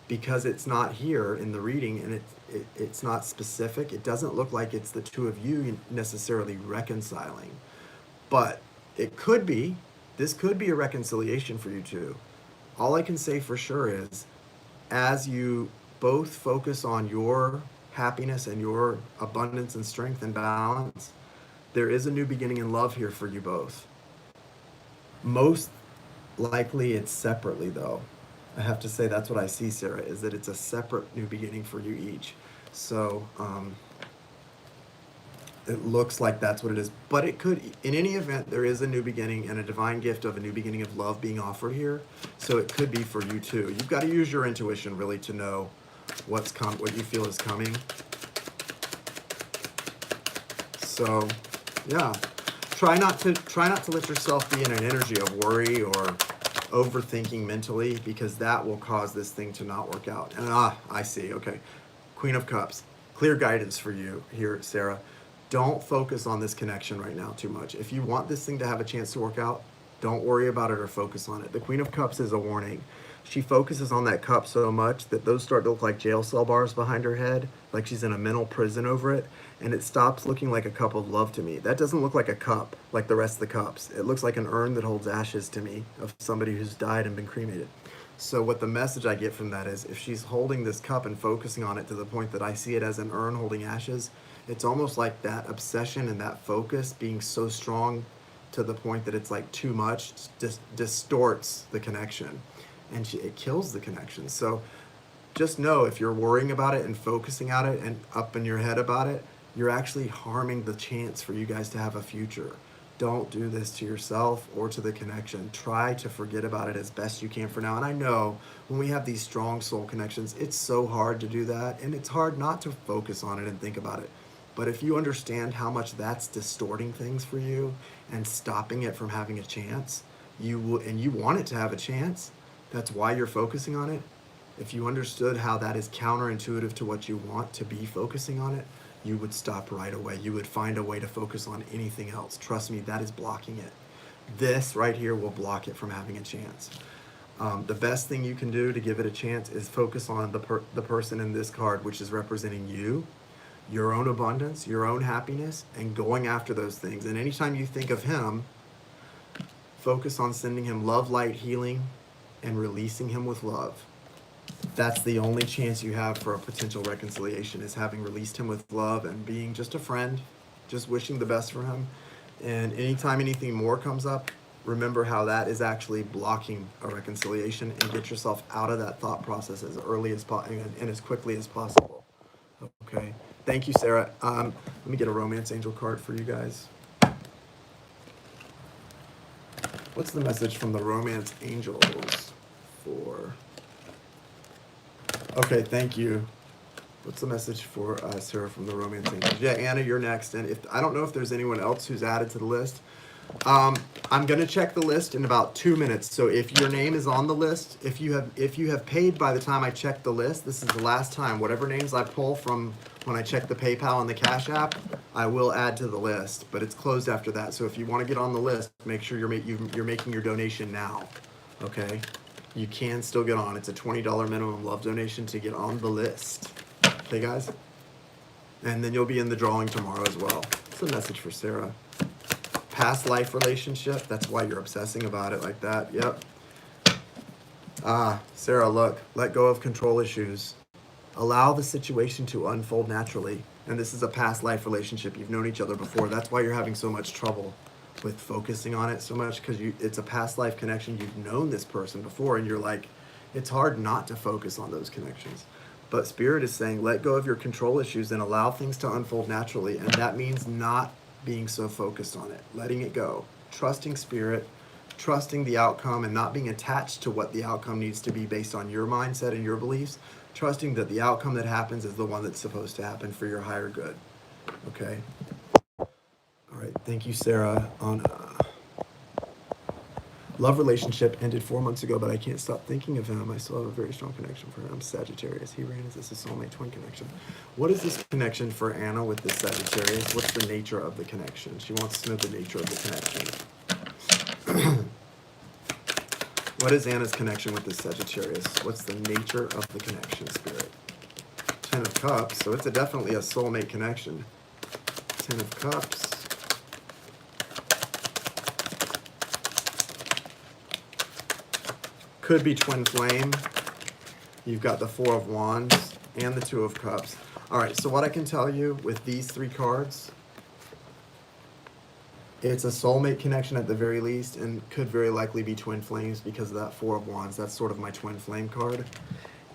because it's not here in the reading and it's not specific, it doesn't look like it's the two of you necessarily reconciling. But it could be, this could be a reconciliation for you two. All I can say for sure is, as you both focus on your happiness and your abundance and strength and balance, there is a new beginning in love here for you both. Most likely it's separately, though. I have to say that's what I see, Sarah, is that it's a separate new beginning for you each. So it looks like that's what it is. But it could, in any event, there is a new beginning and a divine gift of a new beginning of love being offered here. So it could be for you too. You've got to use your intuition really to know what you feel is coming. So yeah, try not to let yourself be in an energy of worry or overthinking mentally, because that will cause this thing to not work out. And I see. Okay, Queen of Cups, clear guidance for you here, Sarah. Don't focus on this connection right now too much. If you want this thing to have a chance to work out, Don't worry about it or focus on it. The Queen of Cups is a warning. She focuses on that cup so much that those start to look like jail cell bars behind her head, like she's in a mental prison over it, and it stops looking like a cup of love to me. That doesn't look like a cup like the rest of the cups. It looks like an urn that holds ashes to me of somebody who's died and been cremated. So what the message I get from that is, if she's holding this cup and focusing on it to the point that I see it as an urn holding ashes, it's almost like that obsession and that focus being so strong to the point that it's like too much, distorts the connection, and it kills the connection. So just know, if you're worrying about it and focusing on it and up in your head about it, you're actually harming the chance for you guys to have a future. Don't do this to yourself or to the connection. Try to forget about it as best you can for now. And I know when we have these strong soul connections, it's so hard to do that, and it's hard not to focus on it and think about it. But if you understand how much that's distorting things for you and stopping it from having a chance, you want it to have a chance. That's why you're focusing on it. If you understood how that is counterintuitive to what you want to be focusing on it, you would stop right away. You would find a way to focus on anything else. Trust me, that is blocking it. This right here will block it from having a chance. The best thing you can do to give it a chance is focus on the person in this card, which is representing you, your own abundance, your own happiness, and going after those things. And anytime you think of him, focus on sending him love, light, healing, and releasing him with love. That's the only chance you have for a potential reconciliation, is having released him with love and being just a friend, just wishing the best for him. And anytime anything more comes up, remember how that is actually blocking a reconciliation, and get yourself out of that thought process as early as possible and as quickly as possible. Okay. Thank you, Sarah. Let me get a romance angel card for you guys. What's the message from the romance angels for... Okay, thank you. What's the message for Sarah from the romance angels? Yeah, Anna, you're next. And I don't know if there's anyone else who's added to the list. I'm gonna check the list in about 2 minutes. So if your name is on the list, if you have paid by the time I check the list, this is the last time. Whatever names I pull from when I check the PayPal and the Cash App, I will add to the list. But it's closed after that. So if you want to get on the list, make sure you're making your donation now. Okay. You can still get on. It's a $20 minimum love donation to get on the list. Okay, guys? And then you'll be in the drawing tomorrow as well. It's a message for Sarah. Past life relationship. That's why you're obsessing about it like that. Yep. Sarah, look. Let go of control issues. Allow the situation to unfold naturally. And this is a past life relationship. You've known each other before. That's why you're having so much trouble with focusing on it so much, because it's a past life connection. You've known this person before, and you're like, it's hard not to focus on those connections. But Spirit is saying, let go of your control issues and allow things to unfold naturally. And that means not being so focused on it, letting it go, trusting Spirit, trusting the outcome, and not being attached to what the outcome needs to be based on your mindset and your beliefs, trusting that the outcome that happens is the one that's supposed to happen for your higher good. Okay? All right, thank you, Sarah. On love relationship ended 4 months ago, but I can't stop thinking of him. I still have a very strong connection for him. Sagittarius. He ran as this a soulmate twin connection. What is this connection for Anna with this Sagittarius? What's the nature of the connection? She wants to know the nature of the connection. What is Anna's connection with this Sagittarius? What's the nature of the connection, Spirit? 10 of Cups. So it's definitely a soulmate connection. 10 of Cups. Could be twin flame. You've got the 4 of Wands and the 2 of Cups. All right, so what I can tell you with these 3 cards, it's a soulmate connection at the very least, and could very likely be twin flames because of that 4 of Wands. That's sort of my twin flame card.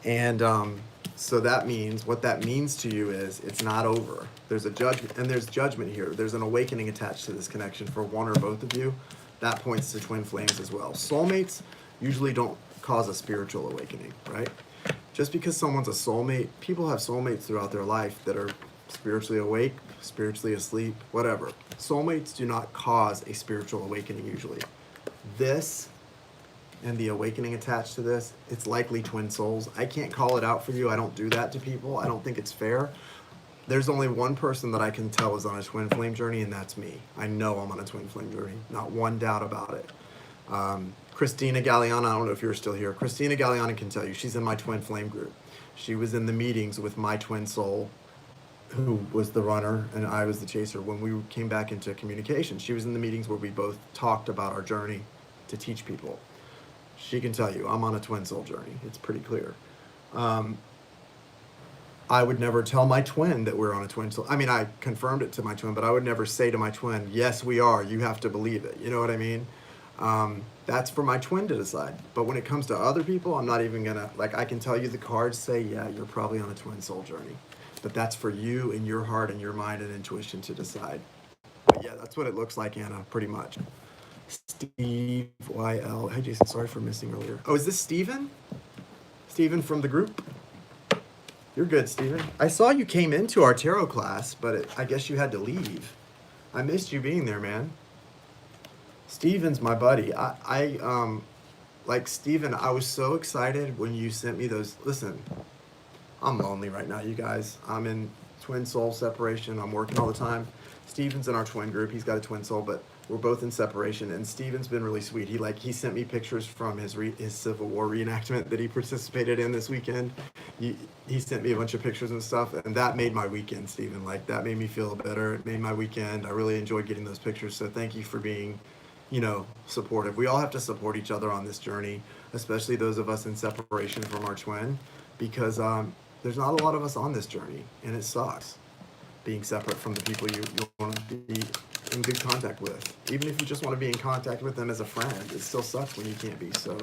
And so that means, what that means to you is it's not over. There's a judgment, and there's judgment here. There's an awakening attached to this connection for one or both of you. That points to twin flames as well. Soulmates usually don't cause a spiritual awakening, right? Just because someone's a soulmate, people have soulmates throughout their life that are spiritually awake, spiritually asleep, whatever. Soulmates do not cause a spiritual awakening usually. This and the awakening attached to this, it's likely twin souls. I can't call it out for you. I don't do that to people. I don't think it's fair. There's only one person that I can tell is on a twin flame journey, and that's me. I know I'm on a twin flame journey. Not one doubt about it. Christina Galliana, I don't know if you're still here. Christina Galliana can tell you. She's in my twin flame group. She was in the meetings with my twin soul, who was the runner and I was the chaser when we came back into communication. She was in the meetings where we both talked about our journey to teach people. She can tell you I'm on a twin soul journey. It's pretty clear. I would never tell my twin that we're on a twin soul. I mean, I confirmed it to my twin, but I would never say to my twin, yes, we are. You have to believe it. You know what I mean? That's for my twin to decide. But when it comes to other people, I'm not even gonna, like, I can tell you the cards say, yeah, you're probably on a twin soul journey. But that's for you and your heart and your mind and intuition to decide. But yeah, that's what it looks like, Anna, pretty much. Steve YL. Hey, Jason, sorry for missing earlier. Oh, is this Steven? Steven from the group? You're good, Steven. I saw you came into our tarot class, but I guess you had to leave. I missed you being there, man. Steven's my buddy. Like Steven, I was so excited when you sent me those. Listen, I'm lonely right now, you guys. I'm in twin soul separation. I'm working all the time. Steven's in our twin group. He's got a twin soul, but we're both in separation. And Steven's been really sweet. He sent me pictures from his Civil War reenactment that he participated in this weekend. He sent me a bunch of pictures and stuff, and that made my weekend, Steven. Like, that made me feel better. It made my weekend. I really enjoyed getting those pictures. So thank you for being, supportive. We all have to support each other on this journey, especially those of us in separation from our twin, because there's not a lot of us on this journey, and it sucks being separate from the people you want to be in good contact with. Even if you just want to be in contact with them as a friend, it still sucks when you can't be. So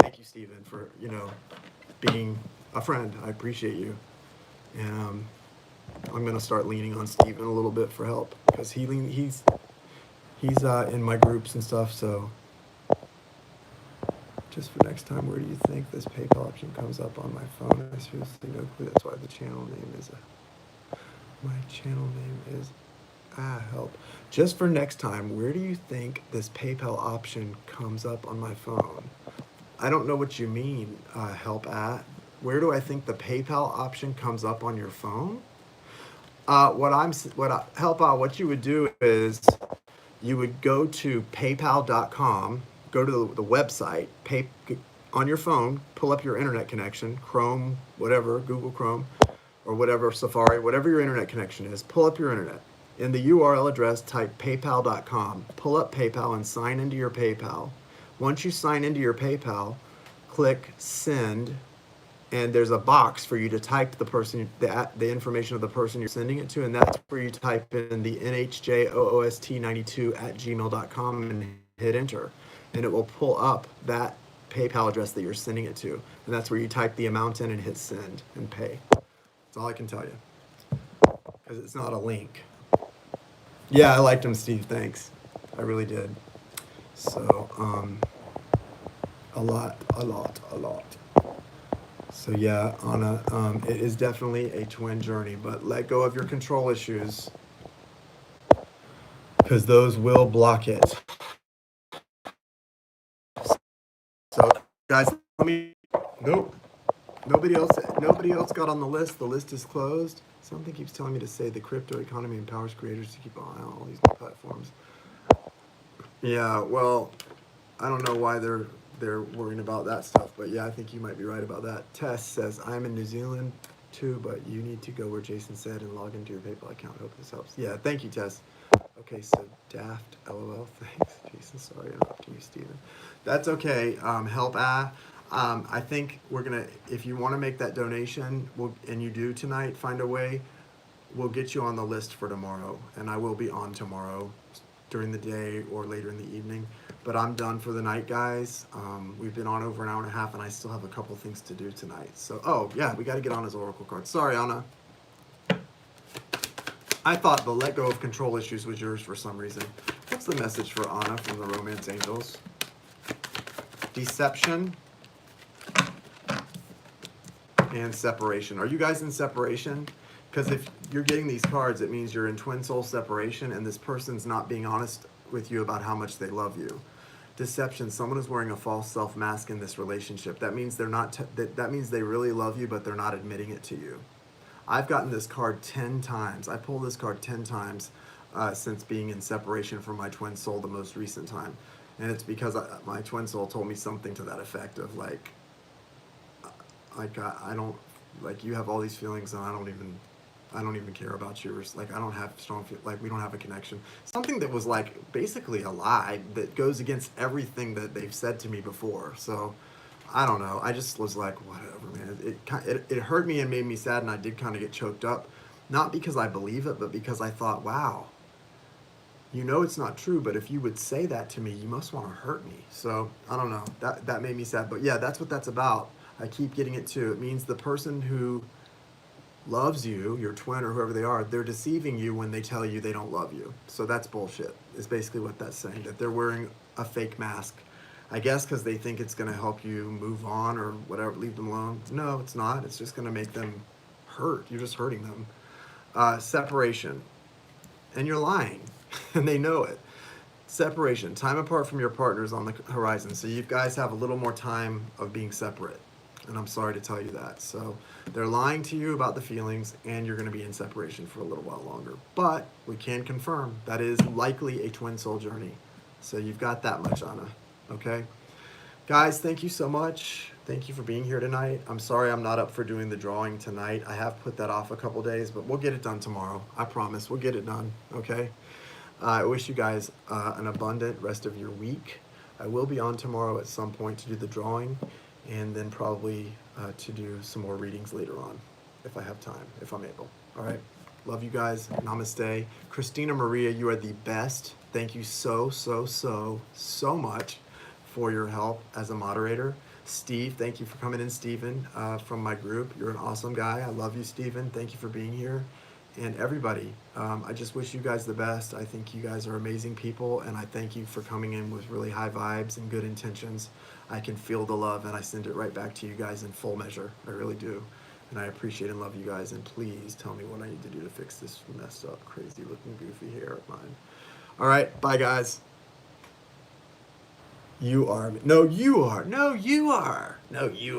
thank you, Steven, for, being a friend. I appreciate you. And I'm going to start leaning on Steven a little bit for help, because he's in my groups and stuff. So just for next time, where do you think this PayPal option comes up on my phone? I seriously no clue. That's why the channel name is help. Just for next time, where do you think this PayPal option comes up on my phone? I don't know what you mean, help at. Where do I think the PayPal option comes up on your phone? What you would do is you would go to paypal.com, go to the website, on your phone, pull up your internet connection, Chrome, whatever, Google Chrome, or whatever, Safari, whatever your internet connection is, pull up your internet. In the URL address, type paypal.com, pull up PayPal and sign into your PayPal. Once you sign into your PayPal, click send, and there's a box for you to type the information of the person you're sending it to, and that's where you type in the nhjoost92@gmail.com and hit enter, and it will pull up that PayPal address that you're sending it to, and that's where you type the amount in and hit send and pay. That's all I can tell you, because it's not a link. Yeah, I liked him, Steve. Thanks. I really did. So, a lot. So yeah, Anna, it is definitely a twin journey, but let go of your control issues, because those will block it. So, guys, nope. Nobody else got on the list. The list is closed. Something keeps telling me to say the crypto economy empowers creators to keep an eye on all these new platforms. Yeah, well, I don't know why they're worrying about that stuff, but yeah, I think you might be right about that. Tess says, I'm in New Zealand too, but you need to go where Jason said and log into your PayPal account. Hope this helps. Yeah, thank you, Tess. Okay, so daft, LOL, thanks, Jason. Sorry, interrupting you, Steven. That's okay. Help. I think we're gonna, if you want to make that donation, and you do tonight, find a way, we'll get you on the list for tomorrow, and I will be on tomorrow during the day or later in the evening. But I'm done for the night, guys. We've been on over an hour and a half, and I still have a couple things to do tonight. So, oh yeah, we got to get on his oracle card. Sorry, Anna. I thought the let go of control issues was yours for some reason. What's the message for Anna from the Romance Angels? Deception and separation. Are you guys in separation? Because if you're getting these cards, it means you're in twin soul separation, and this person's not being honest with you about how much they love you. Deception, someone is wearing a false self mask in this relationship. That means they're not that means they really love you, but they're not admitting it to you. I've gotten this card 10 times. I pulled this card 10 times since being in separation from my twin soul the most recent time. And it's because my twin soul told me something to that effect of like I don't, like, you have all these feelings and I don't even care about yours. Like, I don't have strong like, we don't have a connection. Something that was like basically a lie that goes against everything that they've said to me before. So I don't know. I just was like, whatever, man. It hurt me and made me sad, and I did kind of get choked up, not because I believe it, but because I thought, wow, you know it's not true, but if you would say that to me, you must want to hurt me. So I don't know. That made me sad. But yeah, that's what that's about. I keep getting it too. It means the person who loves you, your twin or whoever they are, they're deceiving you when they tell you they don't love you. So that's bullshit, is basically what that's saying, that they're wearing a fake mask. I guess because they think it's going to help you move on or whatever, leave them alone. No, it's not. It's just going to make them hurt. You're just hurting them. Separation. And you're lying, and they know it. Separation. Time apart from your partners on the horizon. So you guys have a little more time of being separate. And I'm sorry to tell you that. So they're lying to you about the feelings, and you're going to be in separation for a little while longer. But we can confirm that is likely a twin soul journey. So you've got that much, Anna. Okay? Guys, thank you so much. Thank you for being here tonight. I'm sorry I'm not up for doing the drawing tonight. I have put that off a couple days, but we'll get it done tomorrow. I promise. We'll get it done. Okay? I wish you guys an abundant rest of your week. I will be on tomorrow at some point to do the drawing, and then probably to do some more readings later on, if I have time, if I'm able. All right. Love you guys. Namaste. Christina Maria, you are the best. Thank you so much for your help as a moderator. Steve, thank you for coming in, Steven, from my group. You're an awesome guy. I love you, Steven. Thank you for being here. And everybody, I just wish you guys the best. I think you guys are amazing people, and I thank you for coming in with really high vibes and good intentions. I can feel the love, and I send it right back to you guys in full measure. I really do. And I appreciate and love you guys, and please tell me what I need to do to fix this messed up, crazy looking, goofy hair of mine. All right, bye guys. You are. No, you are. No, you are. No, you are.